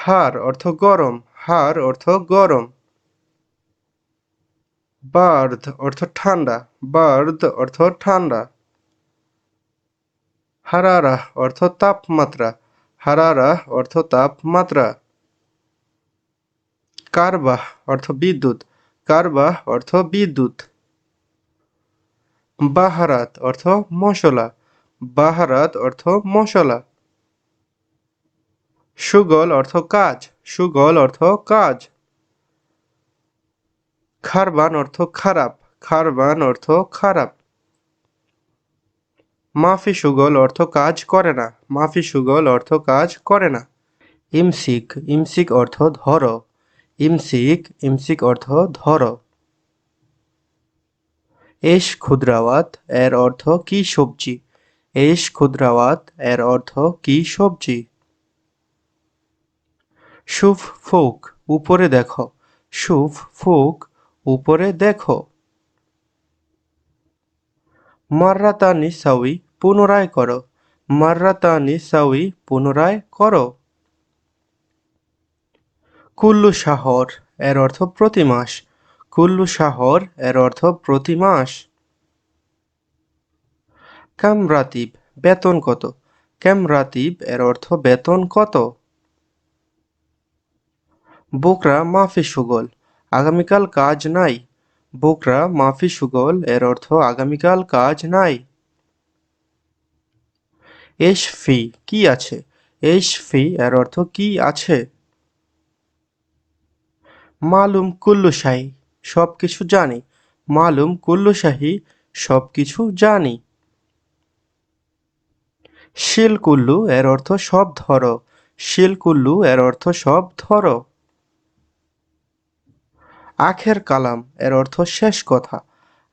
হার অর্থ গরম, হার অর্থ গরম। বার্দ অর্থ ঠান্ডা, বার্দ অর্থ ঠান্ডা। হারারাহ অর্থ তাপমাত্রা, হারারাহ অর্থ তাপমাত্রা। কারবাহ অর্থ বিদ্যুৎ, কারবাহ অর্থ বিদ্যুৎ। বাহারাত অর্থ মশলা, বাহারাত অর্থ মশলা। সুগল অর্থ কাজ, সুগল অর্থ কাজ। খারবান অর্থ খারাপ, খারবান অর্থ খারাপ। মাফি সুগল অর্থ কাজ করে না, মাফি সুগল অর্থ কাজ করে না। ইমসিক, ইমসিক অর্থ ধরো, ইমসিক, ইমসিক অর্থ ধরো। এশ ক্ষুদ্রাওয়াত এর অর্থ কি সবজি, এশ ক্ষুদ্রাওয়াত এর অর্থ কি সবজি। শুভ ফুক উপরে দেখো, শুভ ফুক উপরে দেখো। মাররাতানি সাউই পুনরায় করো, মাররাতানি সাউই পুনরায় করো। কুল্লু শাহর এর অর্থ প্রতি মাস, কুল্লু শাহর এর অর্থ প্রতি মাস। কাম রাতিব বেতন কত, কাম রাতিব এর অর্থ বেতন কত। বোকরা মাফি সুগল আগামীকাল কাজ নাই, বোকরা মাফি সুগল এর অর্থ আগামীকাল কাজ নাই। এশ ফি কি আছে, এশ ফি এর অর্থ কি আছে। মালুম কুল্লু শাহী সব কিছু জানি, মালুম কুল্লু শাহী সব কিছু জানি। শিল কুল্লু এর অর্থ সব ধরো, শিল কুল্লু এর অর্থ সব ধরো। আখের কালাম এর অর্থ শেষ কথা,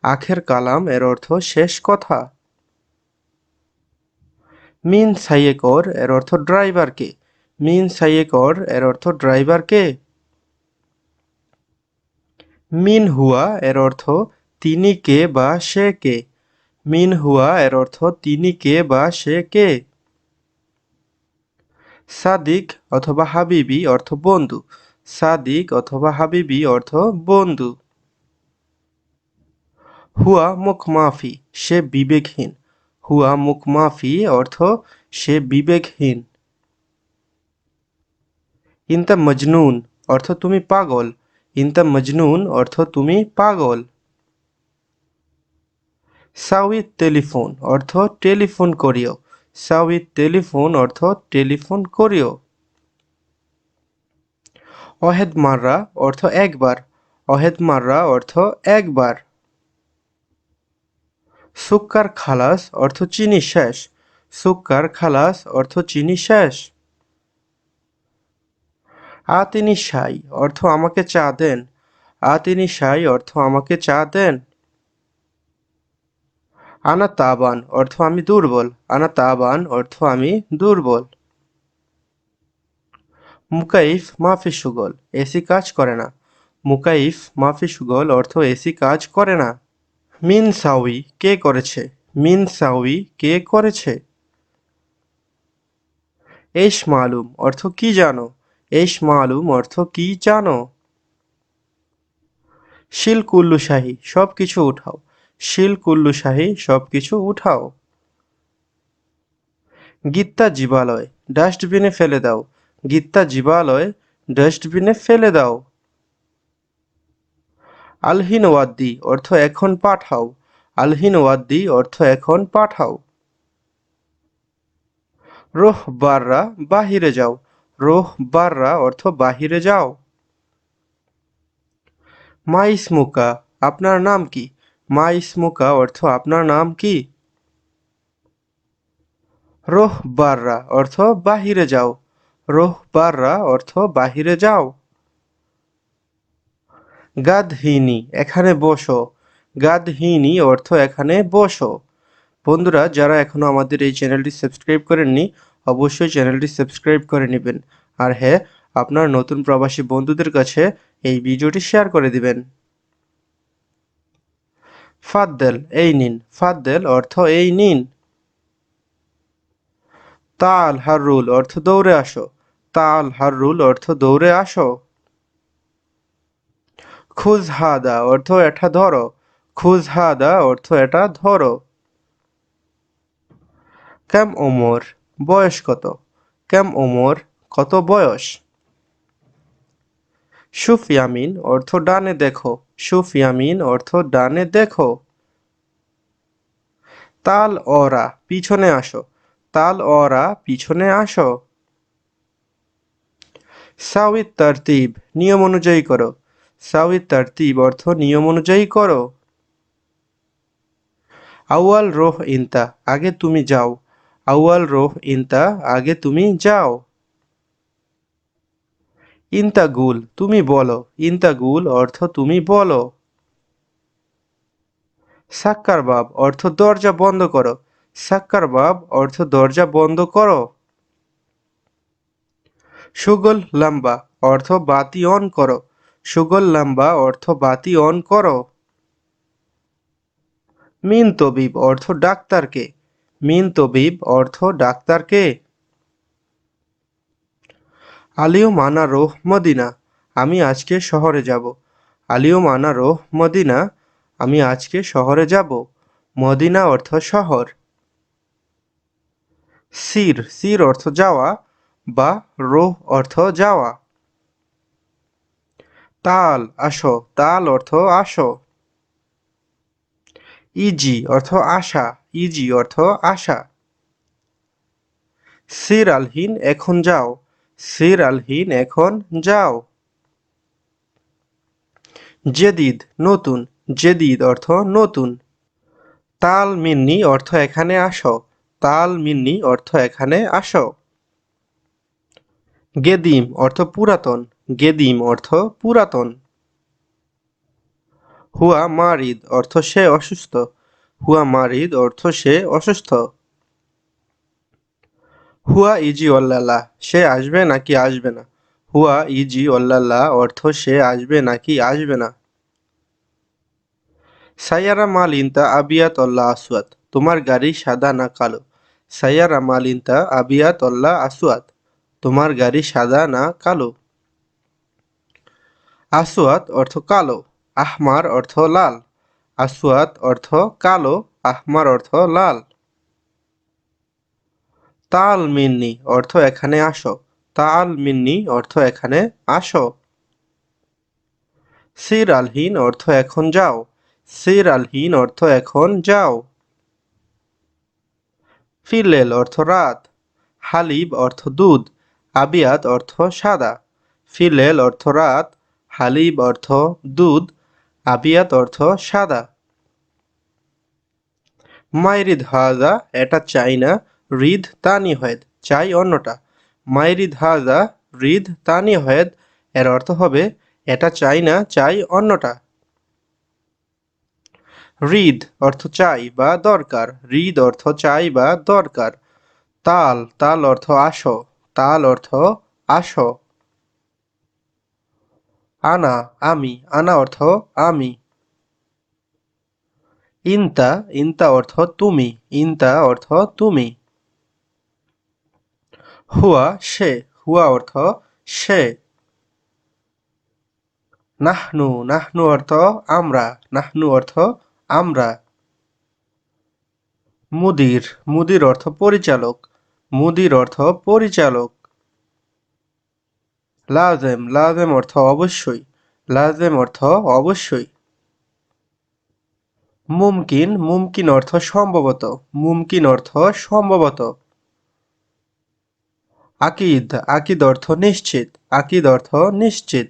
আখের কালাম এর অর্থ শেষ কথা। মিন সাইয়েকর এর অর্থ ড্রাইভার কে, মিন সাইয়েকর এর অর্থ ড্রাইভার কে। মিন হুয়া এর অর্থ তিনি কে বা সে কে, মিন হুয়া এর অর্থ তিনি কে বা সে কে। সাদিক অথবা হাবিবি অর্থ বন্ধু, সাদিক অথবা হাবিবি অর্থ বন্ধু। হুয়া মুখ মাফি সে বিবেকহীন, হুয়া মুখ মাফি অর্থ সে বিবেকহীন। ইনতা মজনুন অর্থ তুমি পাগল, ইনতা মজনুন অর্থ তুমি পাগল। সাউইত টেলিফোন অর্থ টেলিফোন করিও, সাউইত টেলিফোন অর্থ টেলিফোন করিও। অহেদ মাররা অর্থ একবার, অহেদ মাররা অর্থ একবার। সুক্কার খালাস অর্থ চিনি শেষ, সুক্কার খালাস অর্থ চিনি শেষ। আতিনি সাই অর্থ আমাকে চা দেন, আতিনি সাই অর্থ আমাকে চা দেন। আনা তাবান অর্থ আমি দুর্বল, আনা তাবান অর্থ আমি দুর্বল। মুকাইফ মাফি সুগল এসি কাজ করে না, মুকাইফ মাফি সুগল অর্থ এসি কাজ করে না। মিন সাউই কে করেছে, মিন সাউই কে করেছে। এশ মালুম অর্থ কি জানো, এশ মালুম অর্থ কি জানো। শিল কুল্লু শাহী সব কিছু উঠাও, শিল কুল্লু শাহী সব কিছু উঠাও। গীতা জীবালয় ডাস্টবিনে ফেলে দাও, গীতা জীবালয় ডাস্টবিনে ফেলে দাও। আলহিন ওয়াদ্দি অর্থ এখন পাঠাও, আলহিন ওয়াদ্দি অর্থ এখন পাঠাও। রোহ বাররা বাহিরে যাও, রোহ বাররা অর্থ বাহিরে যাও। মা ইসমুকা আপনার নাম কি, মা ইসমুকা অর্থ আপনার নাম কি। রোহ বাররা অর্থ বাহিরে যাও, রোহ বাররা অর্থ বাহিরে যাও। গাদহিনী এখানে বসো, গাদহিনী অর্থ এখানে বসো। বন্ধুরা যারা এখনো আমাদের এই চ্যানেলটি সাবস্ক্রাইব করেননি অবশ্যই চ্যানেলটি সাবস্ক্রাইব করে নেবেন। আর হ্যাঁ, আপনার নতুন প্রবাসী বন্ধুদের কাছে এই ভিডিওটি শেয়ার করে দিবেন। ফাদ্দেল এই নিন, ফাদ্দেল অর্থ এই নিন। তাল হারুল অর্থ দৌড়ে আসো, তাল হাররুল অর্থ দৌড়ে আসো। খুজ হাদা অর্থ এটা ধরো। খুজ হাদা অর্থ এটা ধরো। ক্যাম ওমর বয়স কত। ক্যাম ওমর কত বয়স। শুফ ইয়ামিন অর্থ ডানে দেখো। শুফ ইয়ামিন অর্থ ডানে দেখো। তাল অরা পিছনে আসো। তাল অরা পিছনে আসো। সাউইত তারতিব নিয়ম অনুযায়ী করো। সাউইত তারতিব অর্থ নিয়ম অনুযায়ী করো। আউয়াল রোহ ইনতা আগে তুমি যাও। আউয়াল রোহ ইনতা আগে তুমি যাও। ইনতা গুল তুমি বলো। ইনতা গুল অর্থ তুমি বলো। সাক্কার বাব অর্থ দরজা বন্ধ করো। সাক্কার বাব অর্থ দরজা বন্ধ করো। সুগল লাম্বা অর্থ বাতি অন করো। সুগল লাম্বা অর্থ বাতি অন করো। মিন তবিব অর্থ ডাক্তারকে। মিন তবিব অর্থ ডাক্তারকে। আলিয়ম আনা রোহ মদিনা আমি আজকে শহরে যাব। আলিয়ম আনা রোহ মদিনা আমি আজকে শহরে যাব। মদিনা অর্থ শহর। সির সির অর্থ যাওয়া বা রোহ অর্থ যাওয়া। তাল আসো তাল অর্থ আসো। ইজি অর্থ আশা। ইজি অর্থ আশা। সির আলহিন এখন যাও। সির আলহিন এখন যাও। জেদিদ নতুন। জেদিদ অর্থ নতুন। তাল মিন্নি অর্থ এখানে আসো। তাল মিন্নি অর্থ এখানে আসো। গেদিম অর্থ পুরাতন। গেদিম অর্থ পুরাতন। হুয়া মারিদ অর্থ সে অসুস্থ। হুয়া মারিদ অর্থ সে অসুস্থ। হুয়া ইজি অল্লাল্লাহ সে আসবে নাকি আসবে না। হুয়া ইজি অল্লাল্লাহ অর্থ সে আসবে নাকি আসবে না। সাইয়ারা মাল ইনতা আবিয়াত অল্লাহ আসওয়াত তোমার গাড়ি সাদা না কালো। সাইয়ারা মাল ইনতা আবিয়াত অল্লাহ আসওয়াত তোমার গাড়ি সাদা না কালো। আসওয়াত অর্থ কালো। আহমার অর্থ লাল। আসওয়াত অর্থ কালো। আহমার অর্থ লাল। তাল মিন্নি অর্থ এখানে আসো। তাল মিন্নি অর্থ এখানে আসো। সির আলহিন অর্থ এখন যাও। সির আলহিন অর্থ এখন যাও। ফিলেল অর্থ রাত। হালিব অর্থ দুধ। আবিয়াত অর্থ সাদা। ফিলেল অর্থ রাত। হালিব অর্থ দুধ। আবিয়াত অর্থ সাদা। মাইরিদ হাজা এটা চাই না। রিদ তানি হয়েদ চাই অন্যটা। মাইরিদ হাজা রিদ তানি হয়েদ এর অর্থ হবে এটা চাই না চাই অন্যটা। রিদ অর্থ চাই বা দরকার। রিদ অর্থ চাই বা দরকার। তাল তাল অর্থ আসো। তাল অর্থ আসো। আনা আমি। আনা অর্থ আমি। ইনতা ইনতা অর্থ তুমি। ইনতা অর্থ তুমি। হুয়া সে। হুয়া অর্থ সে। নাহনু নাহনু অর্থ আমরা। নাহনু অর্থ আমরা। মুদির মুদির অর্থ পরিচালক। মুদির অর্থ পরিচালক। লাজেম লাজেম অর্থ অবশ্যই। লাজেম অর্থ অবশ্যই। মুমকিন মুমকিন অর্থ সম্ভবত। মুমকিন অর্থ সম্ভবত। আকিদ আকিদ অর্থ নিশ্চিত। আকিদ অর্থ নিশ্চিত।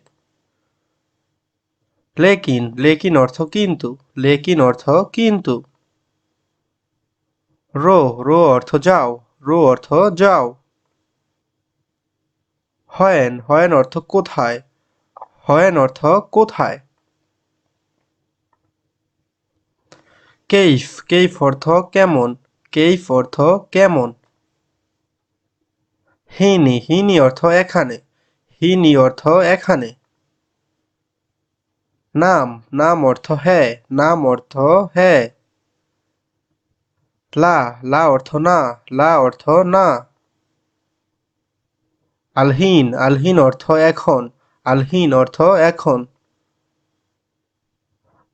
লেকিন লেকিন অর্থ কিন্তু। লেকিন অর্থ কিন্তু। রো রো অর্থ যাও। রো অর্থ যাও। হয়েন হয়েন অর্থ কোথায়। হয়েন অর্থ কোথায়। কেইফ কেইফ অর্থ কেমন। কেইফ অর্থ কেমন। হিনি হিনি অর্থ এখানে। হিনি অর্থ এখানে। নাম নাম অর্থ হ্যাঁ। নাম অর্থ হ্যাঁ। লা লা অর্থ না। লা অর্থ না। আলহিন, আলহিন অর্থ এখন, আলহিন অর্থ এখন।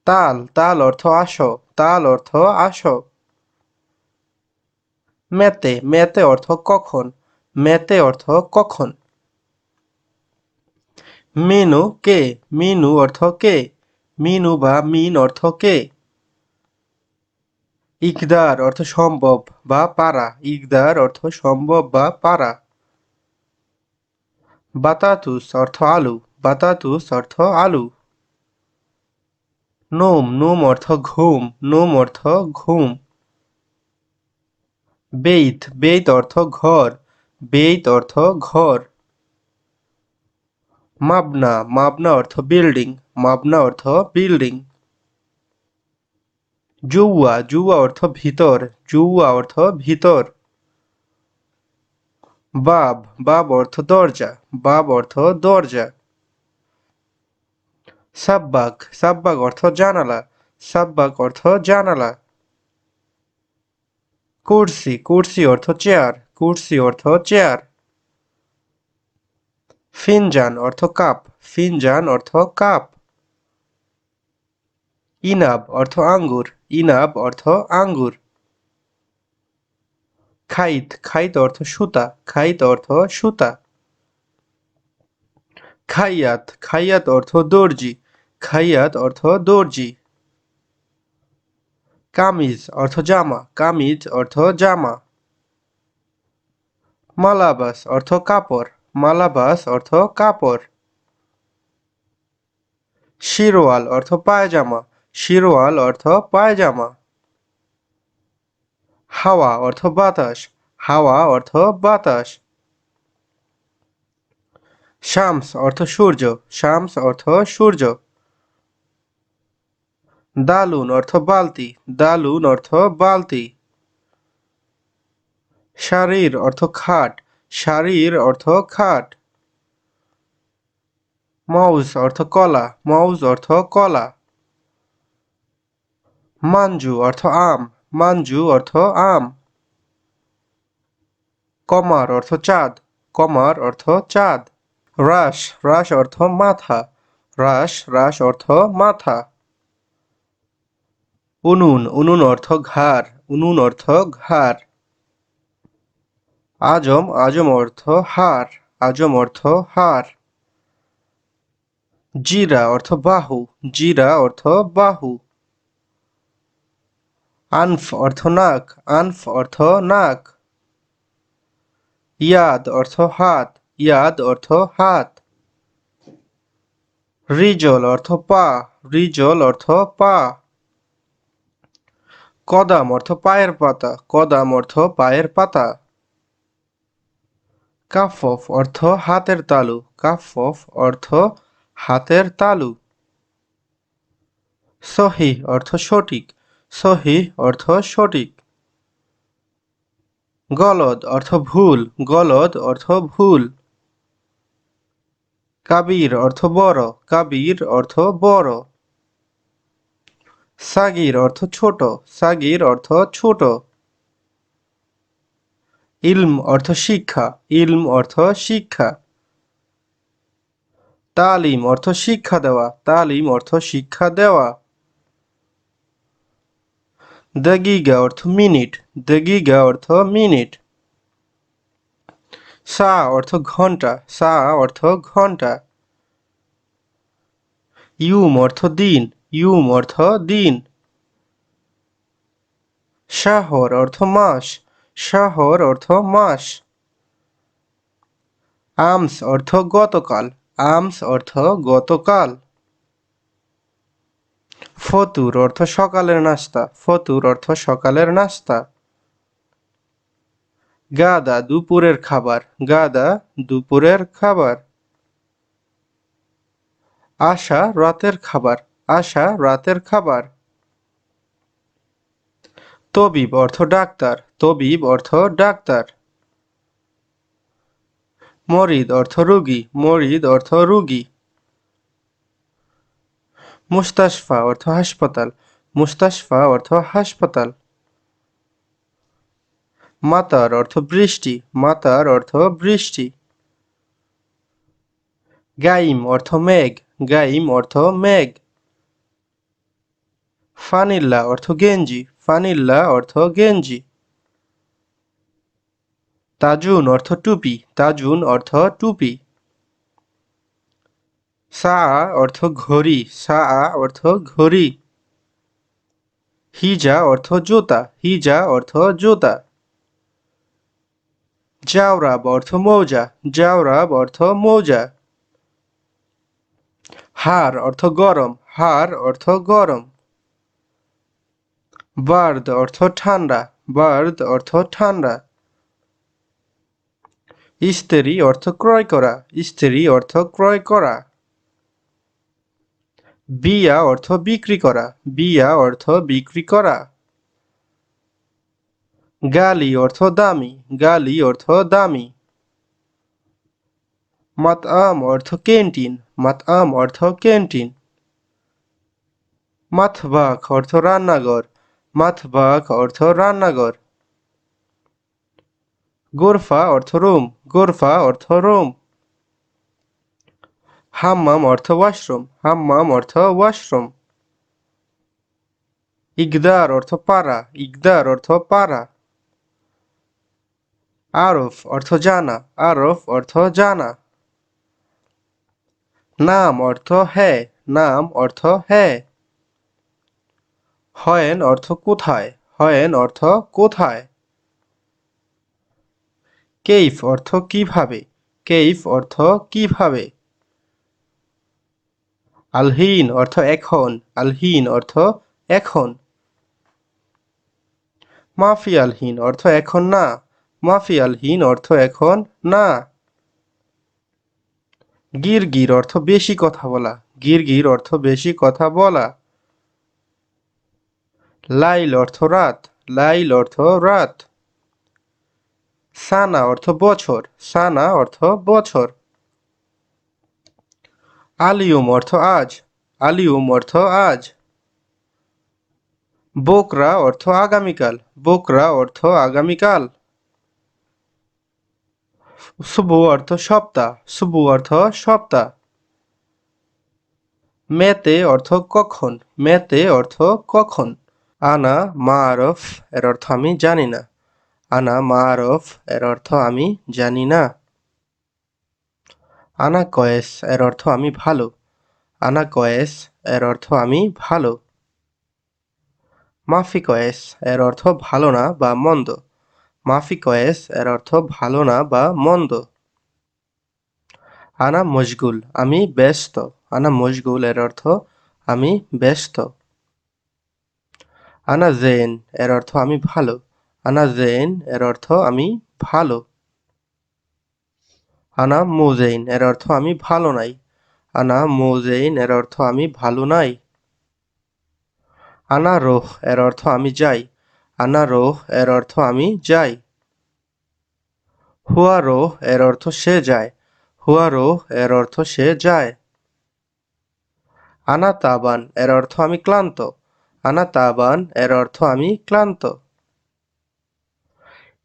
তাল, তাল অর্থ আসো, তাল অর্থ আসো। মেতে, মেতে অর্থ কখন, মেতে অর্থ কখন। মিনু কে, মিনু অর্থ কে, মিনু বা মিন অর্থ কে। ইকদার অর্থ সম্ভব বা পারা, ইকদার অর্থ সম্ভব বা পারা। বাতাতুস অর্থ আলু, বাতাতুস অর্থ আলু। নোম, নোম অর্থ ঘুম, নোম অর্থ ঘুম। বেইত, বেইত অর্থ ঘর, বেইত অর্থ ঘর। মাবনা, মাবনা অর্থ বিল্ডিং, মাবনা অর্থ বিল্ডিং। জুয়া, জুয়া অর্থ ভিতর, জুয়া অর্থ ভিতর। বাব, বাব অর্থ দরজা, বাব অর্থ দরজা। সাব্বাক, সাব্বাক অর্থ জানালা, সাব্বাক অর্থ জানালা। কুরসি, কুরসি অর্থ চেয়ার, কুরসি অর্থ চেয়ার। ফিনজান অর্থ কাপ, ফিনজান অর্থ কাপ। ইনাব অর্থ আঙ্গুর, ইনাব অর্থ আঙ্গুর। খাইত, খাইত অর্থ সুতা, খাইত অর্থ সুতা। খাইয়াত, খাইয়াত অর্থ দর্জি, খাইয়াত অর্থ দর্জি। কামিজ অর্থ জামা, কামিজ অর্থ জামা। মালাবাস অর্থ কাপড়, মালাবাস অর্থ কাপড়। শিরওয়াল অর্থ পায়জামা, শিরওয়াল অর্থ পায়জামা। হাওয়া অর্থ বাতাস, হাওয়া অর্থ বাতাস। শামস অর্থ সূর্য, শামস অর্থ সূর্য। দালুন অর্থ বালতি, দালুন অর্থ বালতি। শারীর অর্থ খাট, শারীর অর্থ খাট। মাউস অর্থ কলা, মাউস অর্থ কলা। মাঞ্জু অর্থ আম, মাঞ্জু অর্থ আম। কমার অর্থ চাঁদ, কমার অর্থ চাঁদ। রাস, রাস অর্থ মাথা, রাস, রাস অর্থ মাথা। উনুন, উনুন অর্থ ঘাড়, উনুন অর্থ ঘাড়। আজম, আজম অর্থ হাড়, আজম অর্থ হাড়। জিরা অর্থ বাহু, জিরা অর্থ বাহু। আনফ অর্থ নাক, আনফ অর্থ নাক। ইয়াদ অর্থ হাত, ইয়াদ অর্থ হাত। রিজল অর্থ পা, রিজল অর্থ পা। কদাম অর্থ পায়ের পাতা, কদাম অর্থ পায়ের পাতা। কাফফ অর্থ হাতের তালু, কাফফ অর্থ হাতের তালু। সহিহ অর্থ সঠিক, সহিহ অর্থ সঠিক। গলদ অর্থ ভুল, গলদ অর্থ ভুল। কাবির অর্থ বড়, কাবির অর্থ বড়। সাগির অর্থ ছোট, সাগির অর্থ ছোট। ইলম অর্থ শিক্ষা, ইলম অর্থ শিক্ষা। তালিম অর্থ শিক্ষা দেওয়া, তালিম অর্থ শিক্ষা দেওয়া। দাগিগা অর্থ মিনিট, দাগিগা অর্থ মিনিট। সা অর্থ ঘন্টা, সা অর্থ ঘন্টা। ইউম অর্থ দিন, ইউম অর্থ দিন। শাহর অর্থ মাস, শাহর অর্থ মাস। আমস অর্থ গতকাল, আমস অর্থ গতকাল। ফতুর অর্থ সকালের নাস্তা, ফতুর অর্থ সকালের নাস্তা। গাদা দুপুরের খাবার, গাদা দুপুরের খাবার। আশা রাতের খাবার, আশা রাতের খাবার। তবিব অর্থ ডাক্তার, তবিব অর্থ ডাক্তার। মরিদ অর্থ রোগী, মরিদ অর্থ রোগী। মুস্তাশফা অর্থ হাসপাতাল, মুস্তাশফা অর্থ হাসপাতাল। মাতার অর্থ বৃষ্টি, মাতার অর্থ বৃষ্টি। গাইম অর্থ মেঘ, গাইম অর্থ মেঘ। ফানিল্লা অর্থ গেঞ্জি, ফানিল্লা অর্থ গেঞ্জি। তাজুন অর্থ টুপি, তাজুন অর্থ টুপি। সা অর্থ ঘড়ি, সা অর্থ ঘড়ি। হিজা অর্থ জুতা, হিজা অর্থ জুতা। জাওরাব অর্থ মৌজা, জাওরাব অর্থ মৌজা। হার অর্থ গরম, হার অর্থ গরম। বার্দ অর্থ ঠান্ডা, বার্দ অর্থ ঠান্ডা। ইস্তেরি অর্থ ক্রয় করা, ইস্তেরি অর্থ ক্রয় করা। বিয়া অর্থ বিক্রি করা, বিয়া অর্থ বিক্রি করা। গালি অর্থ দামি, গালি অর্থ দামি। মাতআম অর্থ ক্যান্টিন, মাতআম অর্থ ক্যান্টিন। মাতবাখ অর্থ রান্নাঘর, মাতবাখ অর্থ রান্নাঘর। গোরফা অর্থ রুম, গোরফা অর্থ রুম। হাম্মাম অর্থ ওয়াশরুম, হাম্মাম অর্থ ওয়াশরুম। ইকদার অর্থ পারা, ইকদার অর্থ পারা। আরফ অর্থ জানা, আরফ অর্থ জানা। নাম অর্থ হ্যাঁ, নাম অর্থ হ্যাঁ। হয়েন অর্থ কোথায়, হয়েন অর্থ কোথায়। কেইফ অর্থ কিভাবে, কেইফ অর্থ কিভাবে। আলহিন অর্থ এখন, আলহিন অর্থ এখন। মাফি আলহিন অর্থ এখন না, মাফি আলহিন অর্থ এখন না। গিরগির অর্থ বেশি কথা বলা, গিরগির অর্থ বেশি কথা বলা। লাইল অর্থ রাত, লাইল অর্থ রাত। সানা অর্থ বছর, সানা অর্থ বছর। আলিয়ুম অর্থ আজ, আলিয়ুম অর্থ আজ। বোকরা অর্থ আগামীকাল, বোকরা অর্থ আগামীকাল। সুবু অর্থ সপ্তাহ, সুবু অর্থ সপ্তাহ। মেতে অর্থ কখন, মেতে অর্থ কখন। আনা মারফ এর অর্থ আমি জানি না, আনা মারফ এর অর্থ আমি জানি না। আনা কয়েস এর অর্থ আমি ভালো, আনা কয়েস এর অর্থ আমি ভালো। মাফি কয়েস এর অর্থ ভালো না বা মন্দ, মাফি কয়েস এর অর্থ ভালো না বা মন্দ। আনা মশগুল আমি ব্যস্ত, আনা মশগুল এর অর্থ আমি ব্যস্ত। আনা জেন এর অর্থ আমি ভালো, আনা জেন এর অর্থ আমি ভালো। আনা মোজেইন এর অর্থ আমি ভালো নাই, আনা মোজেইন এর অর্থ আমি ভালো নাই। আনা রোহ এর অর্থ আমি যাই, আনা রোহ এর অর্থ আমি যাই। হুয়া রোহ এর অর্থ সে যায়, হুয়া রোহ এর অর্থ সে যায়। আনা তাবান এর অর্থ আমি ক্লান্ত, আনা তাবান এর অর্থ আমি ক্লান্ত।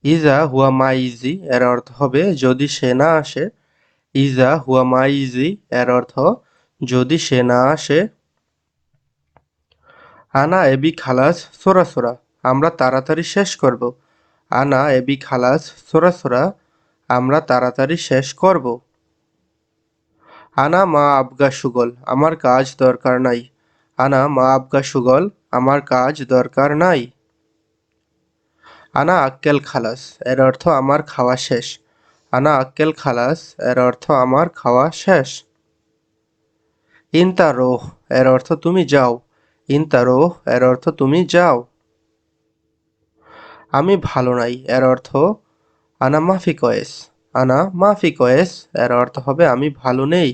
ইজা হুয়া মাইজি এর অর্থ হবে যদি সে না আসে, ইজা হুয়া মাইজি এর অর্থ যদি সে না আসে। আনা এবি খালাস সোরা সোরা আমরা তাড়াতাড়ি শেষ করব, আনা এবি খালাস সোরা সোরা আমরা তাড়াতাড়ি শেষ করব। আনা মা আবগা সুগল আমার কাজ দরকার নাই, আনা মা আবগা সুগল আমার কাজ দরকার নাই। আনা আক্কেল খালাস এর অর্থ আমার খাওয়া শেষ, আনা আক্কেল খালাস এর অর্থ আমার খাওয়া শেষ। ইনতা রোহ এর অর্থ তুমি যাও, ইনতা রোহ এর অর্থ তুমি যাও। আমি ভালো নাই এর অর্থ আনা মাফি কয়েস, আনা মাফি কয়েস এর অর্থ হবে আমি ভালো নেই।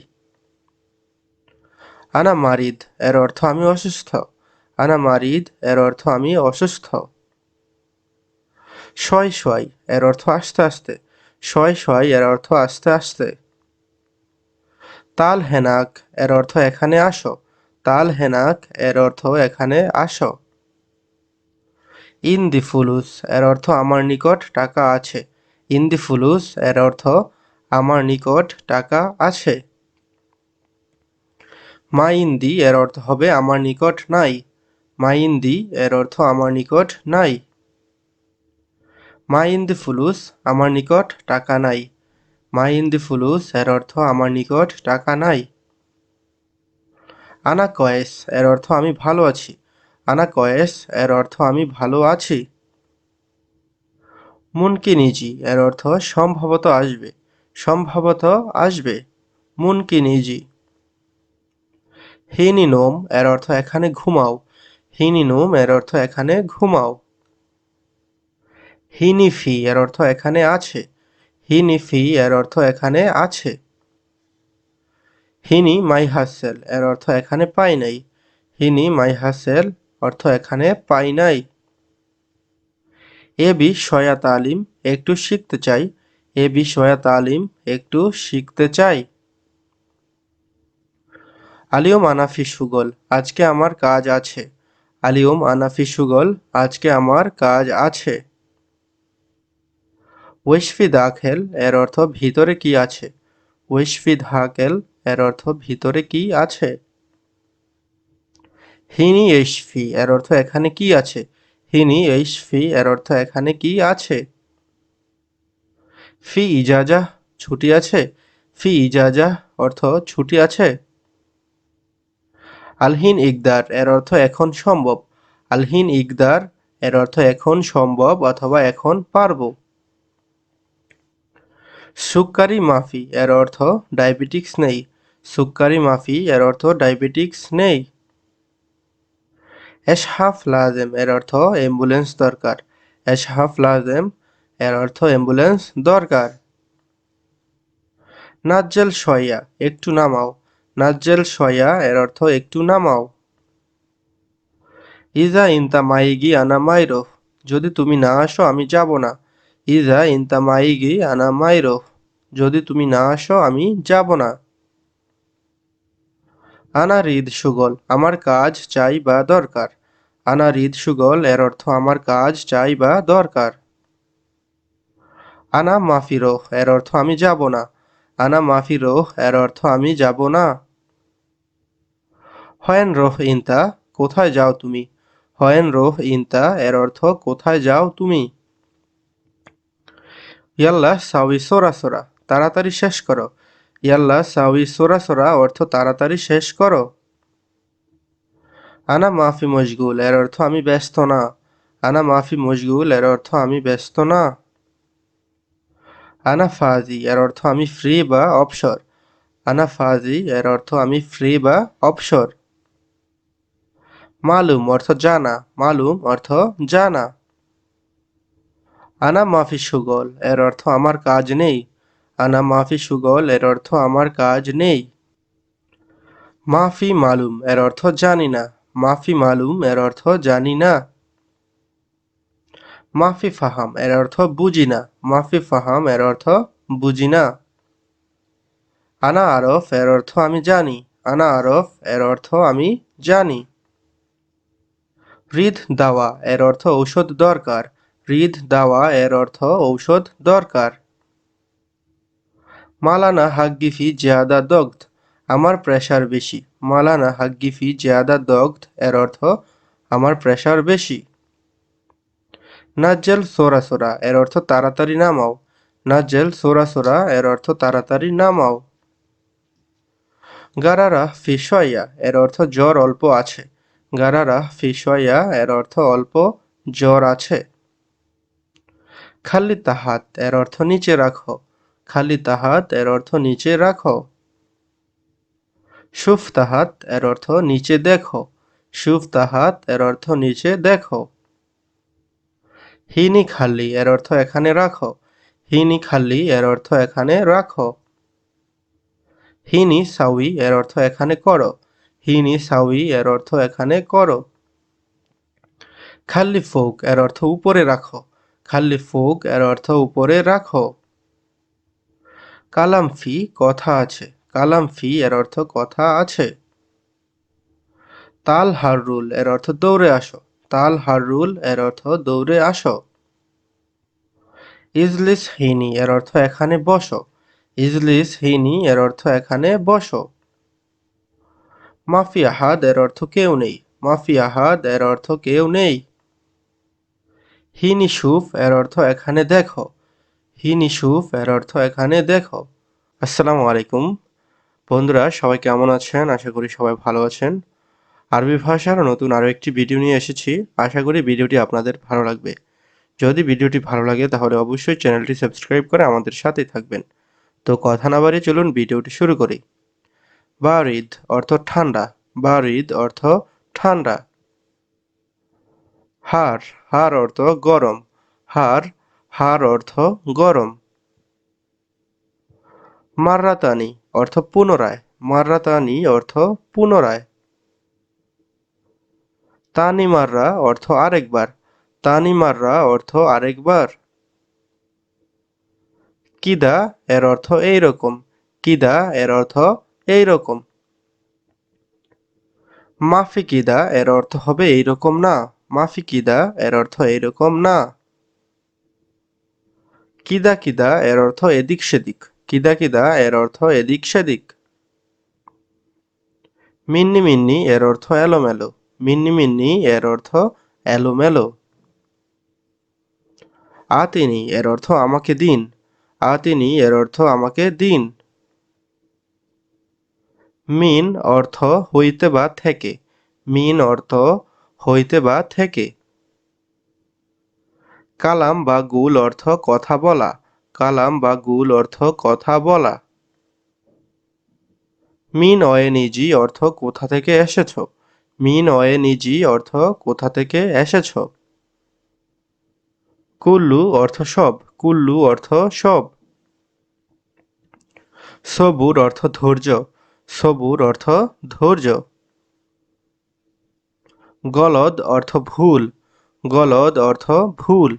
আনা মারিদ এর অর্থ আমি অসুস্থ, আনা মারিদ এর অর্থ আমি অসুস্থ। শয় শয় এর অর্থ আস্তে আস্তে, শয় শয় এর অর্থ আস্তে আস্তে। তাল হেনাক এর অর্থ এখানে আসো, তাল হেনাক এর অর্থ এখানে আসো। ইন্দি ফুলুস এর অর্থ আমার নিকট টাকা আছে, ইন্দি ফুলুস এর অর্থ আমার নিকট টাকা আছে। মাইন্দি এর অর্থ হবে আমার নিকট নাই। মাইন্দি এর অর্থ আমার নিকট নাই। মাইন্দি ফুলুস আমার নিকট টাকা নাই। মাইন্দি ফুলুস এর অর্থ আমার নিকট টাকা নাই। আনা কয়েস এর অর্থ আমি ভালো আছি। আনা কয়েস এর অর্থ আমি ভালো আছি। মুনকিনিজি এর অর্থ সম্ভবত আসবে। সম্ভবত আসবে। মুনকিনিজি। হিনিনোম এর অর্থ এখানে ঘুমাও। হিনিনোম এর অর্থ এখানে ঘুমাও। হিনিফি এর অর্থ এখানে আছে। হিনিফি এর অর্থ এখানে আছে। হিনি মাইহাসেল এর অর্থ এখানে পাই নাই। হিনি মাইহাসেল অর্থ এখানে পাই নাই। এ বিষয়া তালিম একটু শিখতে চাই। এ বিষয়া তালিম একটু শিখতে চাই। আলিয়ম আনাফি সুগল আজকে আমার কাজ আছে। আলিয়ম আনাফি সুগল আজকে আমার কাজ আছে। ওয়েশফি দাখেল এর অর্থ ভিতরে কি আছে। ওয়েশফি ধাকেল এর অর্থ ভিতরে কি আছে। হিনি এইশফি এর অর্থ এখানে কি আছে। হিনি এইশফি এর অর্থ এখানে কি আছে। ফি ইজাজা ছুটি আছে। ফি ইজাজা অর্থ ছুটি আছে। আলহিন ইকদার এর অর্থ এখন সম্ভব। আলহিন ইকদার এর অর্থ এখন সম্ভব অথবা এখন পারবো। সুক্কারি মাফি এর অর্থ ডায়াবেটিক্স নেই। সুক্কারি মাফি এর অর্থ ডায়াবেটিক্স নেই। এসহাফ লাজেম এর অর্থ অ্যাম্বুলেন্স দরকার। এসহাফ লাজেম এর অর্থ অ্যাম্বুলেন্স দরকার। নাজ্জেল শয়া একটু নামাও। নাজ্জেল শয়া এর অর্থ একটু নামাও। ইজা ইনতা মাইগি আনা মাইরো যদি তুমি না আসো আমি যাব না। ইজা ইনতা মাইগি আনা মাইরো যদি তুমি না আসো আমি যাব না। আনা রিদ সুগল আমার কাজ চাই বা দরকার। আনা রিদ সুগল এর অর্থ আমার কাজ চাই বা দরকার। আনা মাফি রোহ এর অর্থ আমি যাব না। আনা মাফি রোহ এর অর্থ আমি যাব না। হয়েন রোহ ইনতা কোথায় যাও তুমি। হয়েন রোহ ইনতা এর অর্থ কোথায় যাও তুমি। ইয়াল্লা সাউই সোরা সোরা তাড়াতাড়ি শেষ করো। ইয়াল্লা সাউই সোরা সোরা অর্থ তাড়াতাড়ি শেষ করো। আনা মাফি মশগুল এর অর্থ আমি ব্যস্ত না। আনা মাফি মশগুল এর অর্থ আমি ব্যস্ত না। আনা ফাজি এর অর্থ আমি ফ্রি বা অবসর। আনা ফাজি এর অর্থ আমি ফ্রি বা অবসর। মালুম অর্থ জানা। মালুম অর্থ জানা। আনা মাফি সুগল এর অর্থ আমার কাজ নেই। আনা মাফি সুগল এর অর্থ আমার কাজ নেই। মাফি মালুম এর অর্থ জানি না। মাফি মালুম এর অর্থ জানি না। মাফি ফাহাম এর অর্থ বুঝি না। মাফি ফাহাম এর অর্থ বুঝি না। আনা আরফ এর অর্থ আমি জানি। আনা আরফ এর অর্থ আমি জানি। রিদ দাওয়া এর অর্থ ঔষধ দরকার। রিদ দাওয়া এর অর্থ ঔষধ দরকার। মালানা হাগ্গিফি জিয়াদা দগ্ধ আমার প্রেশার বেশি। মালানা হাগ্গিফি জিয়াদা দগ্ধ এর অর্থ আমার প্রেশার বেশি। নাজ্জেল সোরা সোরা এর অর্থ তাড়াতাড়ি নামাও। নাজ্জেল সোরা সোরা এর অর্থ তাড়াতাড়ি নামাও। গারারা ফিসয়া এর অর্থ জ্বর অল্প আছে। গারারা ফিসয়া এর অর্থ অল্প জ্বর আছে। খালি তাহাত এর অর্থ নিচে রাখো। খালি তাহাত এর অর্থ নিচে রাখো। সুফ তাহাত এর অর্থ নিচে দেখো। সুফ তাহাত এর অর্থ নিচে দেখো। হিনি খালি এর অর্থ এখানে রাখো। হিনি খালি এর অর্থ এখানে রাখো। হিনি সাউই এর অর্থ এখানে করো। হিনি সাউই এর অর্থ এখানে করো। খাল্লি ফোক এর অর্থ উপরে রাখো। খাল্লি ফোক এর অর্থ উপরে রাখো। কালাম ফি কথা আছে। কালাম ফি এর অর্থ কথা আছে। তাল হাররুল এর অর্থ দৌড়ে আসো। তাল হাররুল এর অর্থ দৌড়ে আসো। ইজলিস হিনি এর অর্থ এখানে বসো। ইজলিস হিনি এর অর্থ এখানে বসো। মাফি আহাদ এর অর্থ কেউ নেই। মাফি আহাদ এর অর্থ কেউ নেই। হিন ইসুফ এর অর্থ এখানে দেখো। হিন ইসুফ এর অর্থ এখানে দেখো। আসসালামু আলাইকুম। বন্ধুরা সবাই কেমন আছেন? আশা করি সবাই ভালো আছেন। আরবি ভাষার নতুন আরও একটি ভিডিও নিয়ে এসেছি। আশা করি ভিডিওটি আপনাদের ভালো লাগবে। যদি ভিডিওটি ভালো লাগে তাহলে অবশ্যই চ্যানেলটি সাবস্ক্রাইব করে আমাদের সাথেই থাকবেন। তো কথা না বাড়িয়ে চলুন ভিডিওটি শুরু করি। বারিদ অর্থ ঠান্ডা। বারিদ অর্থ ঠান্ডা। হার, হার অর্থ গরম। হার, হার অর্থ গরম। মাররাতানি অর্থ পুনরায়। মাররাতানি অর্থ পুনরায়। তানি মাররা অর্থ আরেকবার। তানি মাররা অর্থ আরেকবার। কিদা এর অর্থ এইরকম। কিদা এর অর্থ এইরকম। মাফি কিদা এর অর্থ হবে এইরকম না। মাফি কিদা এর অর্থ এইরকম না। কিদা কিদা এর অর্থ এদিক সেদিক। কিদা কিদা এর অর্থ এদিক সেদিক। মিন্নি মিন্নি এর অর্থ এলোমেলো। মিন্নি মিন্নি এর অর্থ এলোমেলো। আতিনি এর অর্থ আমাকে দিন। আতিনি এর অর্থ আমাকে দিন। মিন অর্থ হইতে বা থেকে। মিন অর্থ হইতে বা থেকে। কালাম বা গুল অর্থ কথা বলা। কালাম বা গুল অর্থ কথা বলা। মিন অয়েনিজি অর্থ কোথা থেকে এসেছ। মিন অয়েনিজি অর্থ কোথা থেকে এসেছ। কুল্লু অর্থ সব। কুল্লু অর্থ সব। সবুর অর্থ ধৈর্য। সবুর অর্থ ধৈর্য। গলদ অর্থ ভুল। গলদ অর্থ ভুল।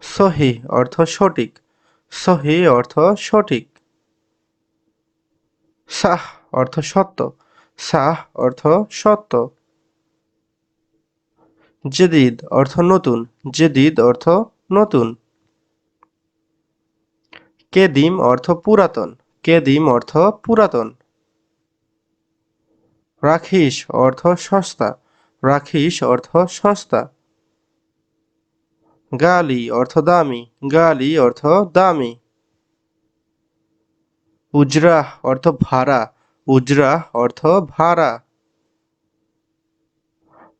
সহি অর্থ সঠিক। সহি অর্থ সঠিক। সাহ অর্থ সত্য। সাহ অর্থ সত্য। জেদিদ অর্থ নতুন। জেদিদ অর্থ নতুন। কেদিম অর্থ পুরাতন। কেদিম অর্থ পুরাতন। রাখিস অর্থ সস্তা। রাখিস অর্থ সস্তা। গালি অর্থ দামি। গালি অর্থ দামি। উজরাহ অর্থ ভাড়া। উজরাহ অর্থ ভাড়া।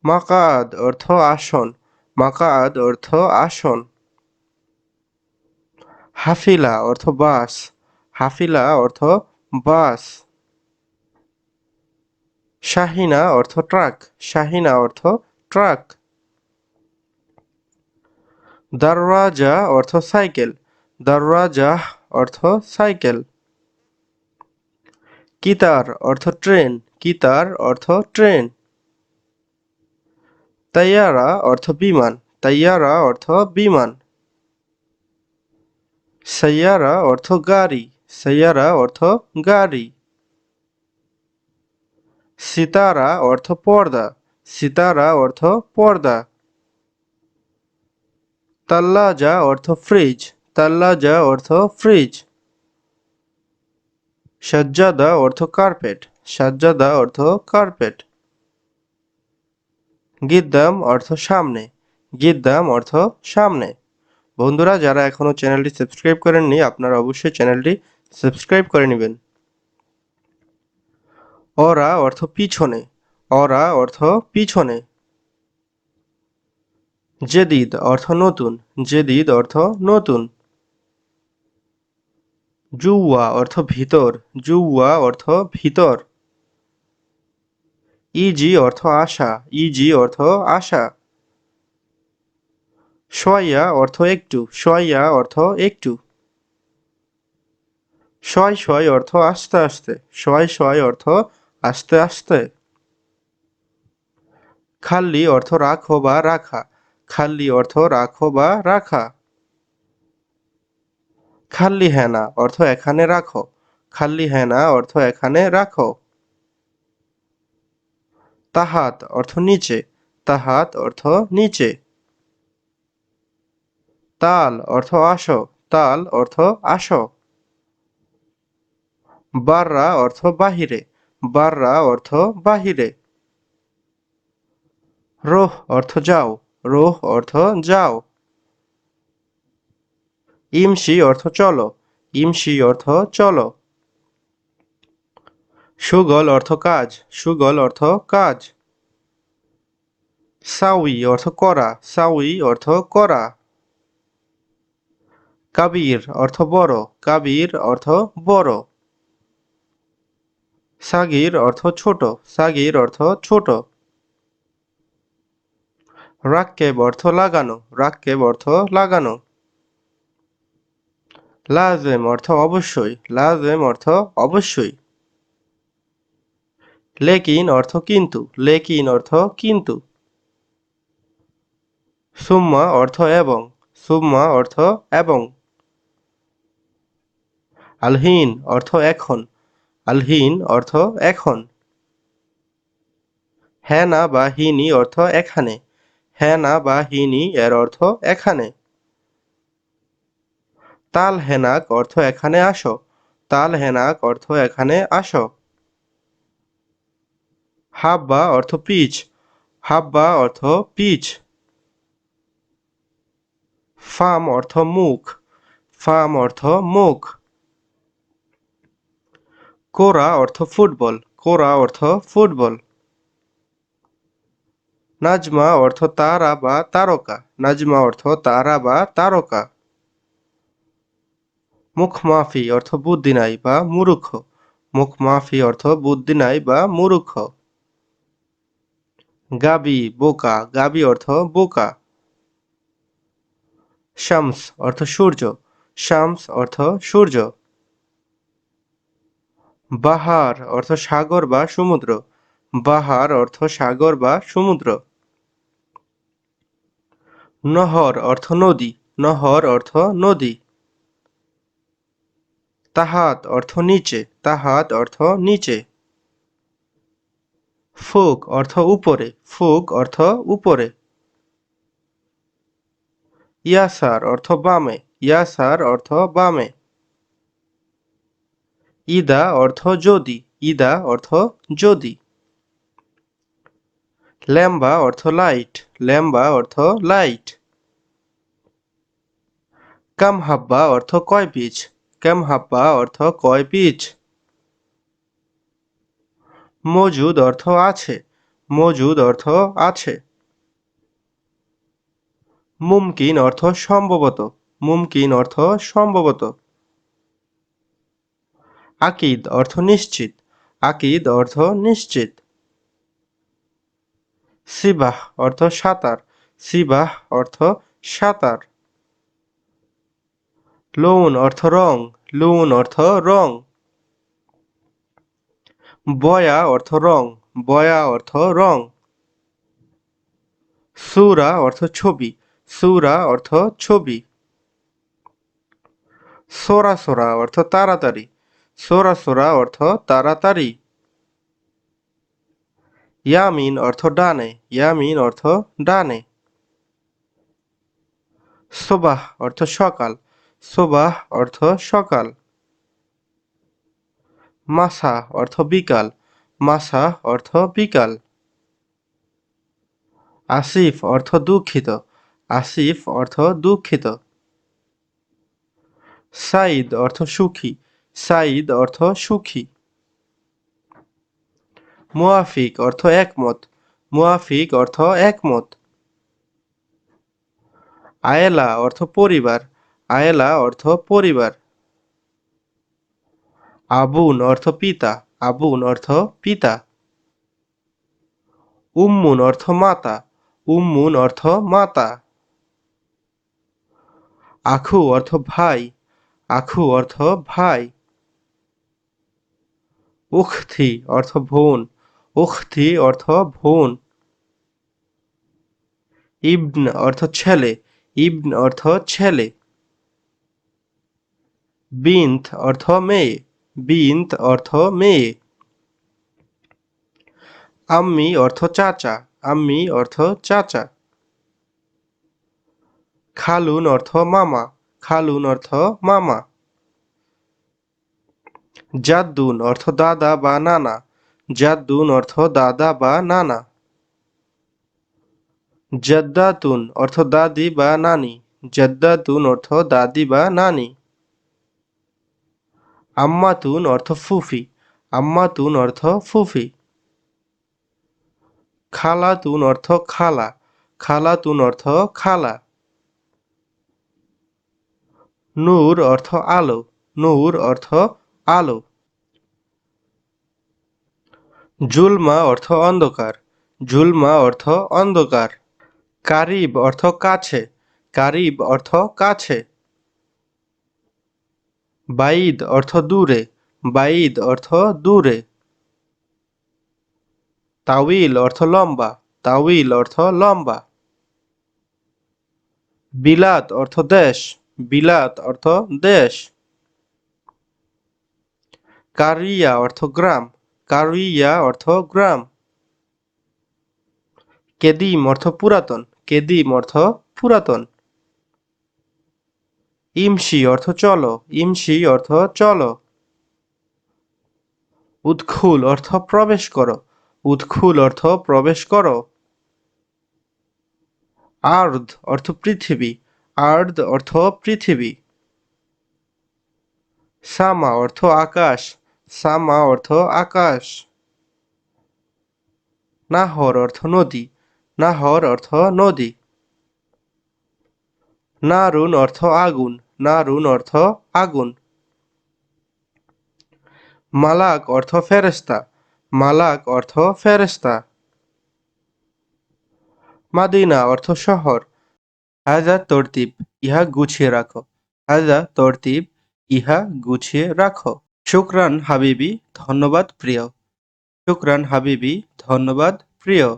মাকাদ অর্থ আসন। মাকাদ অর্থ আসন। হাফিলা অর্থ বাস। হাফিলা অর্থ বাস। শাহিনা অর্থ ট্রাক। শাহিনা অর্থ ট্রাক। দরওয়াজা অর্থ সাইকেল। দরওয়াজা অর্থ সাইকেল। কিতার অর্থ ট্রেন। কিতার অর্থ ট্রেন। তাইয়ারা অর্থ বিমান। তাইয়ারা অর্থ বিমান। সাইয়ারা অর্থ গাড়ি। সাইয়ারা অর্থ গাড়ি। সিতারা অর্থ পর্দা। সিতারা অর্থ পর্দা। তাল্লাজা অর্থ ফ্রিজ। তাল্লাজা অর্থ ফ্রিজ। সাজ্জাদা অর্থ কার্পেট। সাজ্জাদা অর্থ কার্পেট। গিদ্দাম অর্থ সামনে। গিদ্দাম অর্থ সামনে। বন্ধুরা যারা এখনও চ্যানেলটি সাবস্ক্রাইব করেননি আপনারা অবশ্যই চ্যানেলটি সাবস্ক্রাইব করে নেবেন। অরা অর্থ পিছনে। অরা অর্থ পিছনে। জেদিদ অর্থ নতুন। জেদিদ অর্থ নতুন। জুওয়া অর্থ ভিতর। জুওয়া অর্থ ভিতর। ইজি অর্থ আশা। ইজি অর্থ আশা। শয়া অর্থ একটু। শয়া অর্থ একটু। শয় শয় অর্থ আস্তে আস্তে। শয় শয় অর্থ আস্তে আস্তে। খাল্লি অর্থ রাখো বা রাখা। খাল্লি অর্থ রাখো বা রাখা। খাল্লি হেনা অর্থ এখানে রাখো। খাল্লি হেনা অর্থ এখানে রাখো। তাহাত অর্থ নিচে। তাহাত অর্থ নিচে। তাল অর্থ আসো। তাল অর্থ আসো। বাররা অর্থ বাহিরে। বাররা অর্থ বাহিরে। রোহ অর্থ যাও, রোহ অর্থ যাও। ইমশি অর্থ চলো, ইমশি অর্থ চলো। সুগল অর্থ কাজ, সুগল অর্থ কাজ। সাউই অর্থ করা, সাউই অর্থ করা। কাবির অর্থ বড়, কাবির অর্থ বড়। সাগির অর্থ ছোট, সাগির অর্থ ছোট। রাক্কেব অর্থ লাগানো, রাক্কেব অর্থ লাগানো। লাজেম অর্থ অবশ্যই, লাজেম অর্থ অবশ্যই। লেকিন অর্থ কিন্তু, লেকিন অর্থ কিন্তু। সুম্মা অর্থ এবং, সুম্মা অর্থ এবং। আলহিন অর্থ এখন, আলহিন অর্থ এখন। হ্যাঁ না বা হিনি অর্থ এখানে, হ্যাঁ না বা হিনি এর অর্থ এখানে। তাল হেনাক অর্থ এখানে আসো, তাল হেনাক অর্থ এখানে আসো। হাব্বা অর্থ পিচ, হাব্বা অর্থ পিচ। ফাম অর্থ মুখ, ফাম অর্থ মুখ। কোরা অর্থ ফুটবল, কোরা অর্থ ফুটবল। নাজমা অর্থ তারা বা তারকা, নাজমা অর্থ তারা বা তারকা। মুখ মাফি অর্থ বুদ্ধি নাই বা মূর্খ, মুখ মাফি অর্থ বুদ্ধি নাই বা মূর্খ। গাবি বোকা, গাবি অর্থ বোকা। শামস অর্থ সূর্য, শামস অর্থ সূর্য। বাহার অর্থ সাগর বা সমুদ্র, বাহার অর্থ সাগর বা সমুদ্র। নহর অর্থ নদী, নহর অর্থ নদী। তাহাত অর্থ নিচে, তাহাত অর্থ নিচে। ফুক অর্থ উপরে, ফুক অর্থ উপরে। ইয়াসার অর্থ বামে, ইয়াসার অর্থ বামে। ইদা অর্থ যদি, ইদা অর্থ যদি। ল্যাম্বা অর্থ লাইট, ল্যাম্বা অর্থ লাইট। কাম হাব্বা অর্থ কয় পিচ, কাম হাব্বা অর্থ কয় পিচ। মজুদ অর্থ আছে, মজুদ অর্থ আছে। মুমকিন অর্থ সম্ভবত, মুমকিন অর্থ সম্ভবত। আকিদ অর্থ নিশ্চিত, আকিদ অর্থ নিশ্চিত। সিবাহ অর্থ সাঁতার, সিবাহ অর্থ সাঁতার। লৌন অর্থ রং, লৌন অর্থ রং। বয়া অর্থ রং, বয়া অর্থ রং। সূরা অর্থ ছবি, সূরা অর্থ ছবি। সোরা অর্থ তাড়াতাড়ি, সোরা অর্থ তাড়াতাড়ি। ইয়ামিন অর্থ ডানে, ইয়ামিন অর্থ ডানে। সোবাহ অর্থ সকাল, সোবাহ অর্থ সকাল। মাসা অর্থ বিকাল, মাসা অর্থ বিকাল। আসিফ অর্থ দুঃখিত, আসিফ অর্থ দুঃখিত। সাইদ অর্থ সুখী, সাইদ অর্থ সুখী। মুয়াফিক অর্থ একমত, মুয়াফিক অর্থ একমত। আয়েলা অর্থ পরিবার, আয়েলা অর্থ পরিবার। আবুন অর্থ পিতা, আবুন অর্থ পিতা। উম্মুন অর্থ মাতা, উম্মুন অর্থ মাতা। আখু অর্থ ভাই, আখু অর্থ ভাই। উখথি অর্থ বোন, উখথি অর্থ বোন। ইবন অর্থ ছেলে, ইবন অর্থ ছেলে। বিন্ত অর্থ মেয়ে, বিন্ত অর্থ মেয়ে। আম্মি অর্থ চাচা, আম্মি অর্থ চাচা। খালুন অর্থ মামা, খালুন অর্থ মামা। জাদ্দুন অর্থ দাদা বা নানা, জাদ্দুন অর্থ দাদা বা নানা। জাদ্দাতুন অর্থ দাদি বা নানি। জাদ্দাতুন অর্থ দাদি বা নানি। আম্মাতুন অর্থ ফুফি। আম্মাতুন অর্থ ফুফি। খালাতুন অর্থ খালা। খালাতুন অর্থ খালা। নূর অর্থ আলো। নূর অর্থ আলো। জুলমা অর্থ অন্ধকার। জুলমা অর্থ অন্ধকার। কারিব অর্থ কাছে। কারিব অর্থ কাছে। বাইদ অর্থ দূরে। বাইদ অর্থ দূরে। তাউইল অর্থ লম্বা। তাউইল অর্থ লম্বা। বিলাত অর্থ দেশ। বিলাত অর্থ দেশ। কারিয়া অর্থ গ্রাম। কারিয়া অর্থ গ্রাম। কেদিম অর্থ পুরাতন। কেদিম অর্থ পুরাতন। ইমসি অর্থ চলো। ইমসি অর্থ চলো। উৎখুল অর্থ প্রবেশ করো। উৎখুল অর্থ প্রবেশ করো। আর্দ অর্থ পৃথিবী। আর্দ অর্থ পৃথিবী। সামা অর্থ আকাশ। সামা অর্থ আকাশ। নাহর অর্থ নদী। নাহর অর্থ নদী। নারুন অর্থ আগুন। নারুন অর্থ আগুন। মালাক অর্থ ফেরেশতা। মালাক অর্থ ফেরেশতা। মাদিনা অর্থ শহর। হাজা তরতিব ইহা গুছিয়ে রাখো। হাজা তরতিব ইহা গুছিয়ে রাখো। শুকরান হাবিবি ধন্যবাদ প্রিয়। শুকরান হাবিবি ধন্যবাদ প্রিয়।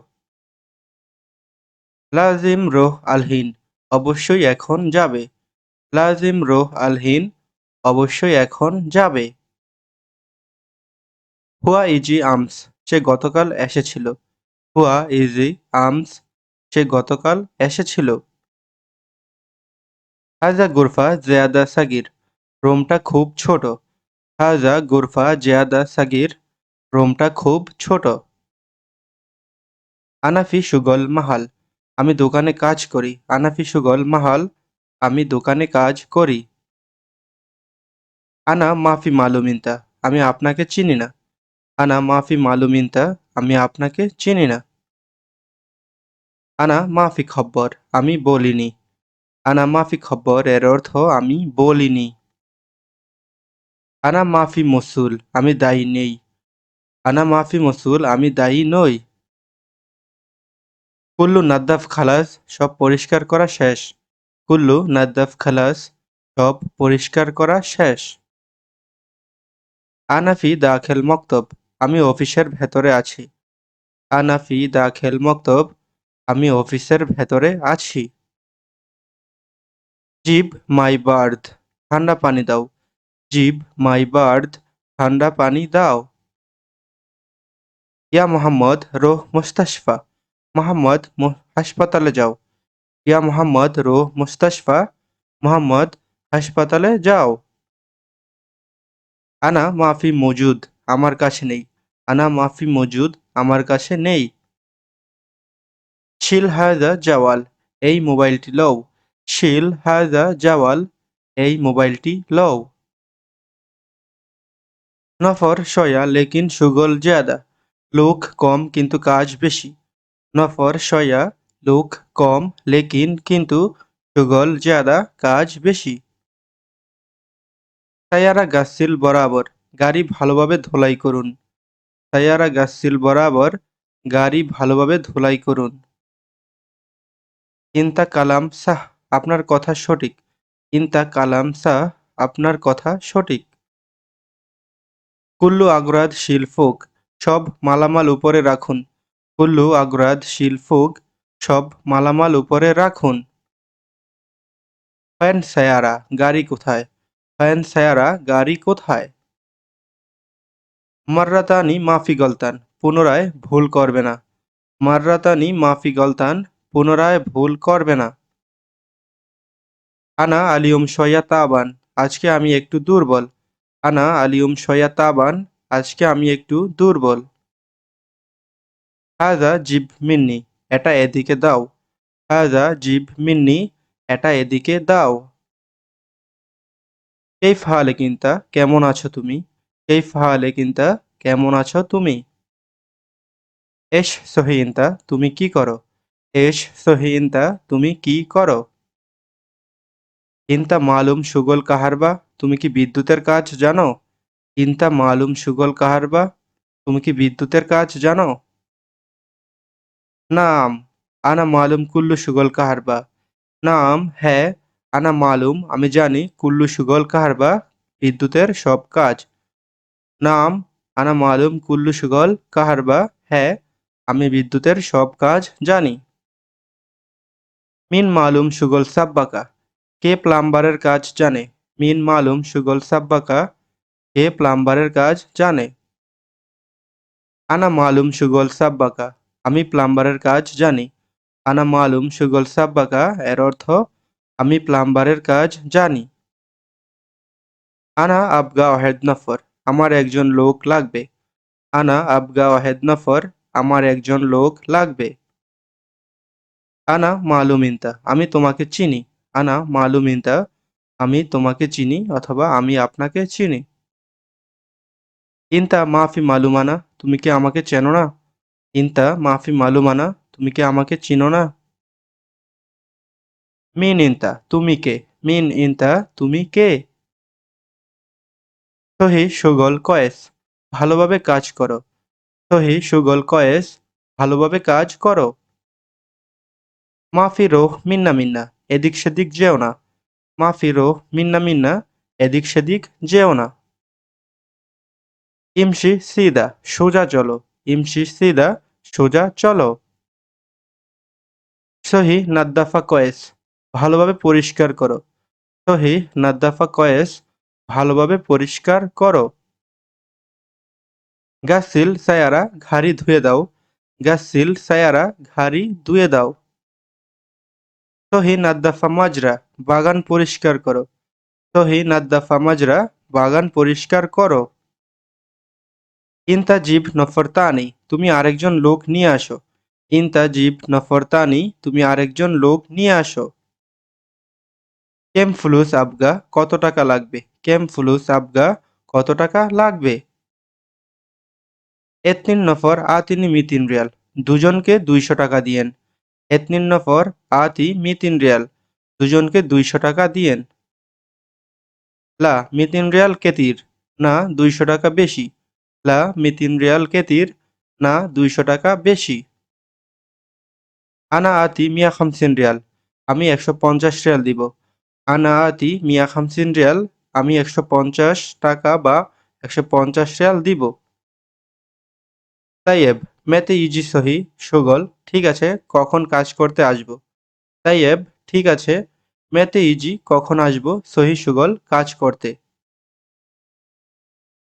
লাজিম রোহ আলহিন অবশ্যই এখন যাবে। লাজিম রোহ আলহিন অবশ্যই এখন যাবে। হুয়া ইজি আমস সে গতকাল এসেছিল। হুয়া ইজি আমস সে গতকাল এসেছিল। হাজা গুরফা জিয়াদা সাগির রুমটা খুব ছোট। হাজা গুরফা জিয়াদা সাগির রুমটা খুব ছোট। আনাফি সুগল মাহাল আমি দোকানে কাজ করি। আনাফি সুগল মাহাল আমি দোকানে কাজ করি। আনা মাফি মালুমিনতা আমি আপনাকে চিনি না। আনা মাফি মালুমিনতা আমি আপনাকে চিনি না। আনা মাফি খব্বর আমি বলিনি। আনা মাফি খব্বর এর অর্থ আমি বলিনি। আনা মাফি মসুল আমি দায়ী নেই। আনা মাফি মসুল আমি দায়ী নই। কুল্লু নাদ্দাফ খালাস সব পরিষ্কার করা শেষ। কুল্লু নাদ্দাফ খালাস সব পরিষ্কার করা শেষ। আনাফি দাখেল মক্তব আমি অফিসের ভেতরে আছি। আনাফি দাখেল মক্তব আমি অফিসের ভেতরে আছি। জিব মাই বার্থ ঠান্ডা পানি দাও। জিব মাই বার্থ ঠান্ডা পানি দাও। ইয়া মোহাম্মদ রোহ মুস্তাশফা মোহাম্মদ হাসপাতালে যাও। ইয়া মোহাম্মদ রোহ মুস্তাশফা মোহাম্মদ হাসপাতালে যাও। আনা মাফি মজুদ আমার কাছে নেই। আনা মাফি মজুদ আমার কাছে নেই। শিল হায়দা জাওয়াল এই মোবাইলটি লও। শিল হায়দা জাওয়াল এই মোবাইলটি লও। নফর শয়া লেকিন সুগল জ্যাদা লোক কম কিন্তু কাজ বেশি। নফর শয়া লোক কম লেকিন কিন্তু সুগল জ্যাদা কাজ বেশি। সায়ারা গাসিল বরাবর গাড়ি ভালোভাবে ধোলাই করুন। সায়ারা গাসিল বরাবর গাড়ি ভালোভাবে ধোলাই করুন। ইনতা কালাম সাহ আপনার কথা সঠিক। ইনতা কালাম সাহ আপনার কথা সঠিক। কুল্লু আগরাদ শিলফুক সব মালামাল উপরে রাখুন। কুল্লু আগরাদ শিলফুক সব মালামাল উপরে রাখুন। ফ্যান সায়ারা গাড়ি কোথায়। ফ্যান সায়ারা গাড়ি কোথায়। মাররাতানি মাফি গলতান পুনরায় ভুল করবে না। মাররাতানি মাফি গলতান পুনরায় ভুল করবে না। আনা আলিয়ম শয়া তাবান আজকে আমি একটু দুর্বল। আনা আলিয়ম শয়া তাবান আজকে আমি একটু দুর্বল। হাজা জিব মিন্নি, এটা এদিকে দাও। হাজা জিব মিন্নি, এটা এদিকে দাও। কেইফ হালেক ইনতা, কেমন আছো তুমি? কেইফ হালেক ইনতা, কেমন আছো তুমি? এশ সহি ইনতা, তুমি কি করো? এশ সহি ইনতা, তুমি কি করো? ইনতা মালুম সুগল কাহারবা, তুমি কি বিদ্যুতের কাজ জানো? ইনতা মালুম সুগল কাহারবা, তুমি কি বিদ্যুতের কাজ জানো? নাম, আনা মালুম কুল্লু সুগল কাহারবা। নাম, হ্যাঁ, আনা মালুম, আমি জানি, কুল্লু সুগল কাহারবা, বিদ্যুতের সব কাজ। নাম, আনা মালুম কুল্লু সুগল কাহারবা, হ্যাঁ, আমি বিদ্যুতের সব কাজ জানি। মিন মালুম সুগল সাব্বাকা, কে প্লাম্বারের কাজ জানে? মিন মালুম সুগল সাব্বাকা, কে প্লাম্বারের কাজ জানে? আনা মালুম সুগল সাব্বাকা, আমি প্লাম্বারের কাজ জানি। আনা মালুম সুগল সাব্বাকা এর অর্থ আমি প্লাম্বারের কাজ জানি। আনা আবগা ওয়াহেদ নফর, আমার একজন লোক লাগবে। আনা আবগা ওয়াহেদ নফর, আমার একজন লোক লাগবে। আনা মালুম ইনতা, আমি তোমাকে চিনি। আনা মালুম ইনতা, আমি তোমাকে চিনি অথবা আমি আপনাকে চিনি। ইনতা মাফি মালুমানা, তুমি কি আমাকে চেনো না? ইনতা মাফি মালুমানা, তুমি কি আমাকে চিনো না? মিন ইনতা, তুমি কে? মিন ইনতা, তুমি কে? সহি সুগল কয়েস, ভালোভাবে কাজ করো। সহি সুগল কয়েস, ভালোভাবে কাজ করো। মাফি রোহ মিন্না মিন্না, এদিক সেদিক যেও না। মাফি রোহ মিন্না মিন্না, এদিক সেদিক যেও না। ইমশি সিদা, সোজা চলো। ইমশি সিদা, সোজা চলো। সহি নাদ্দাফা কয়েস, ভালোভাবে পরিষ্কার করো। সহি নাদ্দাফা কয়েস, ভালোভাবে পরিষ্কার করো। গাসিল সায়ারা, ঘাড়ি ধুয়ে দাও। গাসিল সায়ারা, ঘাড়ি ধুয়ে দাও। সহি নাদ্দাফা মাজরা, বাগান পরিষ্কার করো। সহি নাদ্দাফা মাজরা, বাগান পরিষ্কার করো। ইনতা জিব নফরতানি, তুমি আরেকজন লোক নিয়ে আসো। ইনতা জিব নফরতানি, তুমি আরেকজন লোক নিয়ে আসো। কেম ফুলুস আবগা, কত টাকা লাগবে? কেম ফুলুস আবগা, কত টাকা লাগবে? এতনিন নফর আতিনি মিতিন রিয়াল, দুজনকে 200 টাকা দিয়েন। এতনিন নফর আতি মিতিন রিয়াল, দুজনকে 200 টাকা দিয়েন। লা মিতিন রিয়াল কেতির, না 200 টাকা বেশি। লা মিতিন রিয়াল কেতির, না 200 টাকা বেশি। আনা আতি মিয়া খামসিন রিয়াল, আমি 150 রিয়াল দিব। আনা আতি মিয়া খামসিন রিয়াল, আমি 150 টাকা বা 150 রিয়াল দিব। তাইয়েব, মেতে ইজি সহি সুগল, ঠিক আছে, কখন কাজ করতে আসবো? তাইয়েব, ঠিক আছে, মেতে ইজি, কখন আসবো? সহি সুগল, কাজ করতে।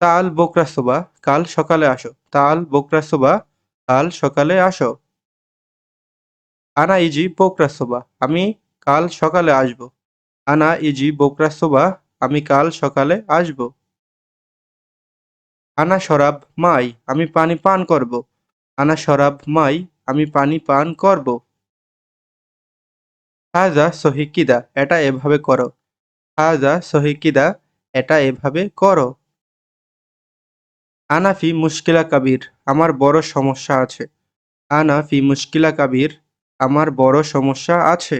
তাল বোকরা সোবা, কাল সকালে আসো। তাল বোকরা সোবা, কাল সকালে আসো। আনা ইজি বোকরা সোবা, আমি কাল সকালে আসবো। আনা ইজি বোকরা সোবা, আমি কাল সকালে আসবো। আনা শরাব মাই, আমি পানি পান করব। আনা শরাব মাই, আমি পানি পান করব। হাজা সহি কিদা, এটা এভাবে করো। হাজা সহি কিদা, এটা এভাবে করো। আনা ফি মুশকিলা কাবির, আমার বড় সমস্যা আছে। আনা ফি মুশকিলা কাবির, আমার বড় সমস্যা আছে।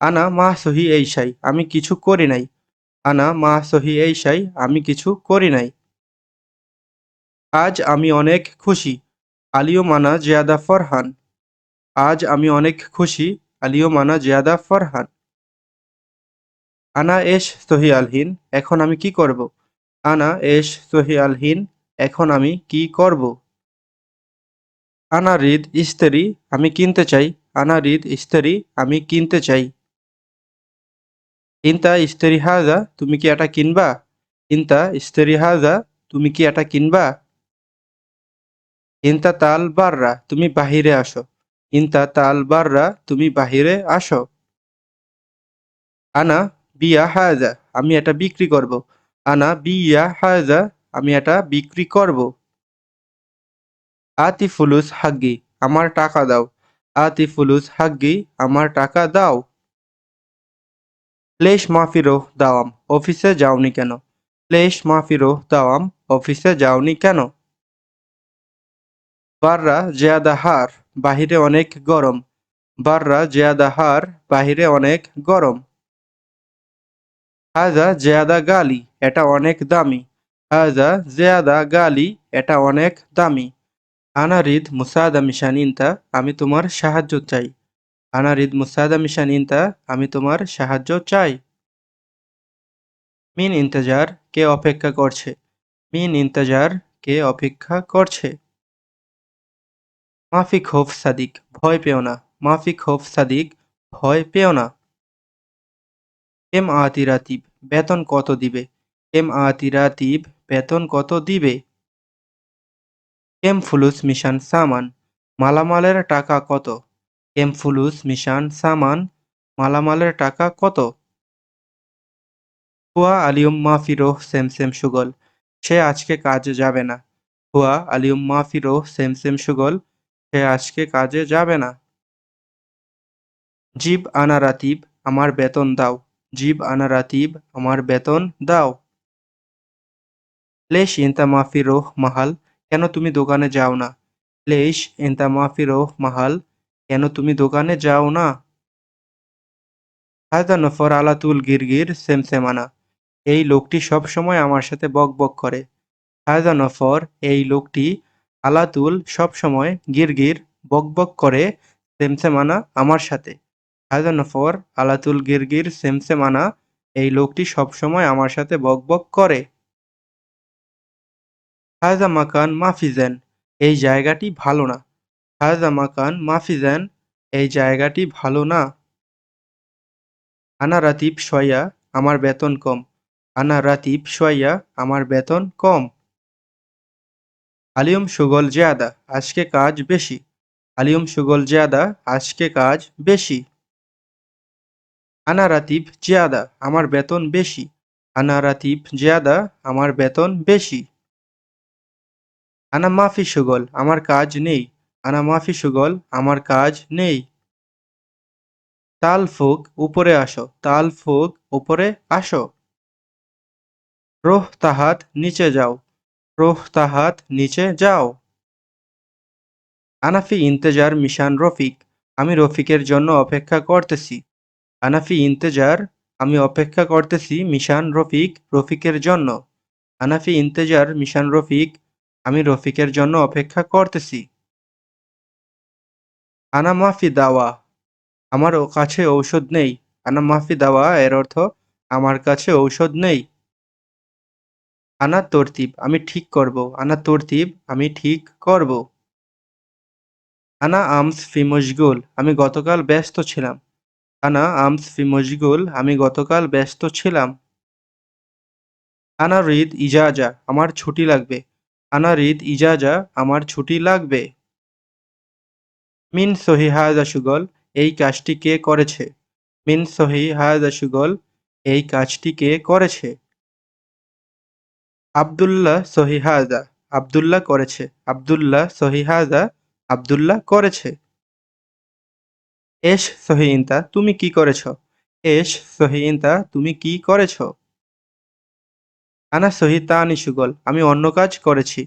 আনা মা সহি এই সাই, আমি কিছু করি নাই। আনা মা সহি এই সাই, আমি কিছু করি নাই। আজ আমি অনেক খুশি। আলিও মানা জিয়াদা ফরহান, আজ আমি অনেক খুশি। আলিও মানা জিয়াদা ফরহান। আনা এশ সহি আলহিন, এখন আমি কি করব? আনা এশ সহি আলহিন, এখন আমি কি করব? আনা রিদ ইস্তেরি, আমি কিনতে চাই। আনা রিদ ইস্তেরি, আমি কিনতে চাই। ইনতা ইস্তেরি হাজা, তুমি কি এটা কিনবা? ইনতা ইস্তেরি হাজা, তুমি কি এটা কিনবা? ইনতা তাল বাররা, তুমি বাহিরে আসো। ইনতা তাল বাররা, তুমি বাহিরে আসো। আনা বিয়া হাজা, আমি এটা বিক্রি করব। আনা বিয়া হাজা, আমি এটা বিক্রি করব। আতি ফুলুস হাগ্গি, আমার টাকা দাও। আতি ফুলুস হাগ্গি, আমার টাকা দাও। লেশ মাফিরোহ দাওয়াম, অফিসে যাওনি কেন? লেশ মাফিরোহ দাওয়াম, অফিসে যাওনি কেন? বাররা জিয়াদা হার, বাহিরে অনেক গরম। বাররা জিয়াদা হার, বাহিরে অনেক গরম। হাজা জিয়াদা গালি, এটা অনেক দামি। হাজা জিয়াদা গালি, এটা অনেক দামি। আনারিদ মুসাদা মিশান ইনতা, আমি তোমার সাহায্য চাই। আনারিদ মুসাদা মিশান ইনতা, আমি তোমার সাহায্য চাই। মিন ইন্তজার, কে অপেক্ষা করছে? মিন ইন্তজার, কে অপেক্ষা করছে? মাফি খোফ সাদিক, ভয় পেও না। মাফি খোফ সাদিক, ভয় পেও না। কেম আতি রাতিব, বেতন কত দিবে? কেম আতি রাতিব, বেতন কত দিবে? কেম ফুলুস মিশান সামান, মালামালের টাকা কত? কেম ফুলুস মিশান সামান, মালামালের টাকা কত? হুয়া আলিয়ুম মাফিরোহ সেম সেম সুগল, সে আজকে কাজে যাবে না। হুয়া আলিয়ুম মাফিরোহ সেম সেম সুগল, সে আজকে কাজে যাবে না। জিব আনা রাতিব, আমার বেতন দাও। জিব আনা রাতিব, আমার বেতন দাও। লেশ ইনতা মাফিরোহ মাহাল, কেন তুমি দোকানে যাও না? লেশ ইনতা মাফিরোহ মাহাল, কেন তুমি দোকানে যাও না? হায়দা নফর আলাতুল গিরগির সেমসেমানা, এই লোকটি সব সময় আমার সাথে বকবক করে। হায়দা নফর, এই লোকটি আলাতুল সব সময় গিরগির বকবক করে সেমসেমানা আমার সাথে। হায়দা নফর আলাতুল গিরগির সেমসেমানা, এই লোকটি সব সময় আমার সাথে বকবক করে। হায়দা মাকান মাফিজেন, এই জায়গাটি ভালো না। হায়দা মাকান মাফিজেন, এই জায়গাটি ভালো না। আনা রাতিব শয়া, আমার বেতন কম। আনা রাতিব শয়া, আমার বেতন কম। আলিয়ম সুগল জিয়াদা, আজকে কাজ বেশি। আলিয়ম সুগল জিয়াদা, আজকে কাজ বেশি। আনা রাতিব জিয়াদা, আমার বেতন বেশি। আনা রাতিব জিয়াদা, আমার বেতন বেশি। আনা মাফি সুগল, আমার কাজ নেই। আনা মাফি সুগল, আমার কাজ নেই। তাল ফুক, উপরে আসো। তাল ফুক, উপরে আসো। রোহ তাহাত, নিচে যাও। রোহ তাহাত, নিচে যাও। আনাফি ইন্তেজার মিশান রফিক, আমি রফিকের জন্য অপেক্ষা করতেছি। আনাফি ইন্তেজার, আমি অপেক্ষা করতেছি মিশান রফিক, রফিকের জন্য। আনাফি ইন্তেজার মিশান রফিক, আমি রফিকের জন্য অপেক্ষা করতেছি। আনা মাফি দাওয়া, আমার কাছে ঔষধ নেই। আনা মাফি দাওয়া এর অর্থ আমার কাছে ঔষধ নেই। আনা তরতিব, আমি ঠিক করব। আনা তরতিব, আমি ঠিক করব। আনা আমস ফি মশগুল, আমি গতকাল ব্যস্ত ছিলাম। আনা আমস ফি মশগুল, আমি গতকাল ব্যস্ত ছিলাম। আনা রিদ ইজাজা, আমার ছুটি লাগবে। আনা রিদ ইজাজা, আমার ছুটি লাগবে। মিন সহি হায়দা সুগল, এই কাজটি কে করেছে? মিন সহি হায়দা সুগল, এই কাজটি কে করেছে? আব্দুল্লাহ সহি হায়দা, আব্দুল্লাহ করেছে। আব্দুল্লাহ সহি হায়দা, আব্দুল্লাহ করেছে। এস সহি ইনতা, তুমি কি করেছ? এস সহি ইনতা, তুমি কি করেছ? আনা সহি তানি সুগল, আমি অন্য কাজ করেছি।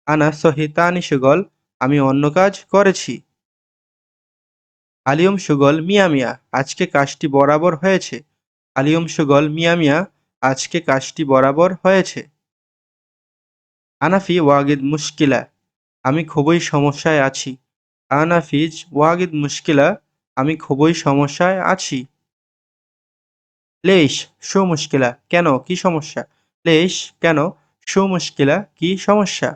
আনা সহি তানি সুগল, আমি অন্য কাজ করেছি। আলিয়ম সুগল মিয়া মিয়া, আজকে কাজটি বরাবর হয়েছে। আলিয়ম সুগল মিয়া মিয়া, আজকে কাজটি বরাবর হয়েছে। আনাফি ওয়াগিদ মুশকিলা, আমি খুবই সমস্যায় আছি। আনাফিজ ওয়াগিদ মুশকিলা, আমি খুবই সমস্যায় আছি। লেশ, শো মুশকিলা, কেন কি সমস্যা? লেশ, কেন? শো মুশকিলা, কি সমস্যা?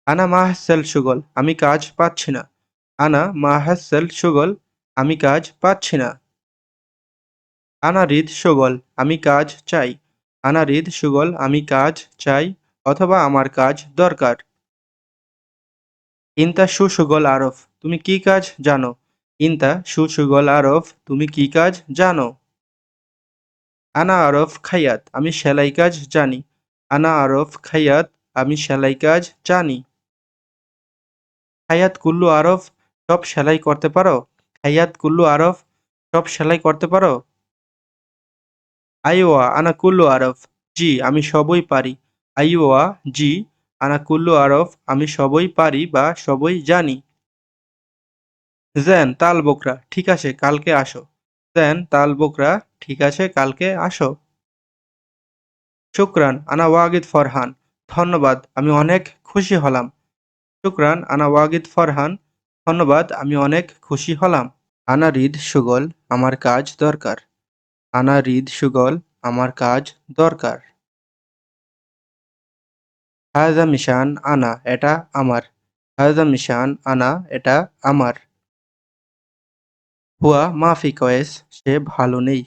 আনা মাহসেল সুগল, আমি কাজ পাচ্ছি না। আনা মাহসেল সুগল, আমি কাজ পাচ্ছি না। আনা রিদ সুগল, আমি কাজ চাই। আনা রিদ সুগল, আমি কাজ চাই, অথবা আমার কাজ দরকার। ইনতা সুগল আরফ, তুমি কি কাজ জানো? ইনতা সুগল আরফ, তুমি কি কাজ জানো? আনা আরফ খাইয়াত, আমি সেলাই কাজ জানি। আনা আরফ খাইয়াত, আমি সেলাই কাজ জানি। হায়াত কুল্লু আরফ সব সেলাই করতে পারো? হায়াত কুল্লু আরফ সব সেলাই করতে পারো? আইওয়া আনা কুল্লু আরফ জি আমি সবই পারি। আইওয়া জি আনা কুল্লু আরফ আমি সবই পারি বা সবই জানি। জেন তাল বোকরা ঠিক আছে কালকে আসো। জেন তাল বোকরা ঠিক আছে কালকে আসো। শুকরান আনা ওয়াগিদ ফরহান ধন্যবাদ আমি অনেক খুশি হলাম। শুকরান আনা ওয়াগিদ ফরহান ধন্যবাদ আমি অনেক খুশি হলাম। আনা রিদ সুগল আমার কাজ দরকার। আনা রিদ সুগল আমার কাজ দরকার। হাজা মিশান আনা এটা আমার। হাজা মিশান আনা এটা আমার। হুয়া মাফি কয়েস সে ভালো নেই।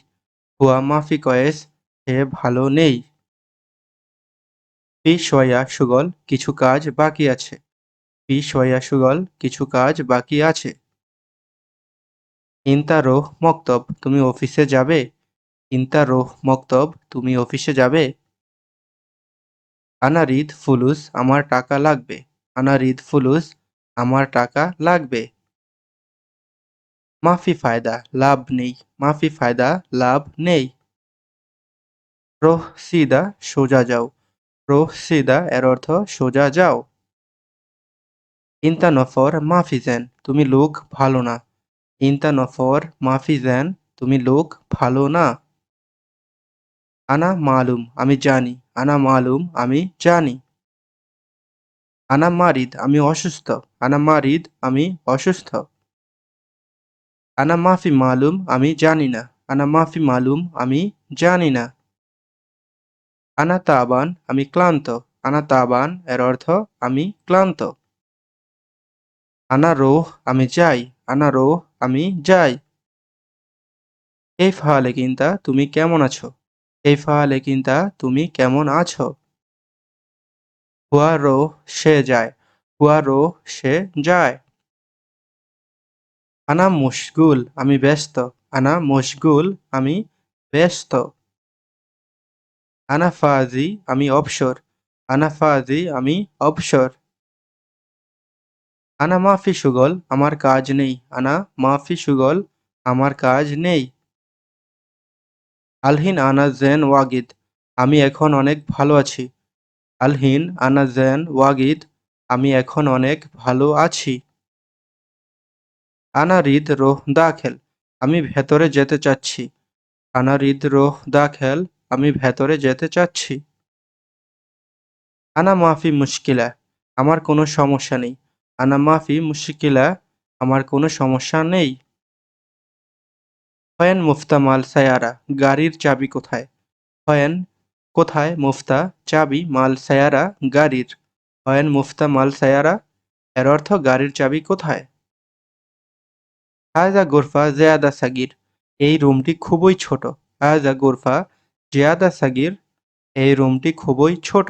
হুয়া মাফি কয়েস সে ভালো নেই। ফি শয়া সুগল কিছু কাজ বাকি আছে। ফি শয়া সুগল কিছু কাজ বাকি আছে। ইন্তা রোহ মক্তব তুমি অফিসে যাবে? ইন্তা রোহ মক্তব তুমি অফিসে যাবে? আনা রিদ ফুলুস আমার টাকা লাগবে। আনা রিদ ফুলুস আমার টাকা লাগবে। মাফি ফায়দা লাভ নেই। মাফি ফায়দা লাভ নেই। রোহ সিদা সোজা যাও। রোহ সিদা এর অর্থ সোজা যাও। ইন্তা নফর মাফিজেন তুমি লোক ভালো না। ইন্তা নফর মাফিজেন তুমি লোক ভালো না। আনা মালুম আমি জানি। আনা মালুম আমি জানি। আনা মারিদ আমি অসুস্থ। আনা মারিদ আমি অসুস্থ। আনা মাফি মালুম আমি জানি না। আনা মাফি মালুম আমি জানি না। আনা তাবান আমি ক্লান্ত। আনা তাবান এর অর্থ আমি ক্লান্ত। আনা রোহ আমি যাই। আনা রোহ আমি যাই। এই ফাহালে কিন্তা তুমি কেমন আছো? এই ফাহালে কিন্তা তুমি কেমন আছো? হুয়া রোহ সে যায়। হুয়া রোহ সে যায়। আনা মুশগুল আমি ব্যস্ত। আনা মুশগুল আমি ব্যস্ত। আনা ফাজি আমি অবসর। আনা ফাজি আমি অবসর। আনা মাফি সুগল আমার কাজ নেই। আনা মাফি সুগল আমার কাজ নেই। আলহিন আনা জেন ওয়াগিদ আমি এখন অনেক ভালো আছি। আলহিন আনা জেন ওয়াগিদ আমি এখন অনেক ভালো আছি। আনা রিদ রোহ দাখেল আমি ভেতরে যেতে চাচ্ছি। আনা রিদ রোহ দাখেল আমি ভেতরে যেতে চাচ্ছি। আনা মাফি মুশকিলা আমার কোনো সমস্যা নেই। আনা মাফি মুশকিলা আমার কোনো সমস্যা নেই। হয়েন মুফতা মাল সায়ারা গাড়ির চাবি কোথায়? হয়েন কোথায় মুফতা চাবি মাল সায়ারা গাড়ির। হয়েন মুফতা মাল সায়ারা এর অর্থ গাড়ির চাবি কোথায়? হায়দা গোরফা জেয়াদা সাগির এই রুমটি খুবই ছোট। হায়দা গোরফা জিয়াদা সাগির এই রুমটি খুবই ছোট।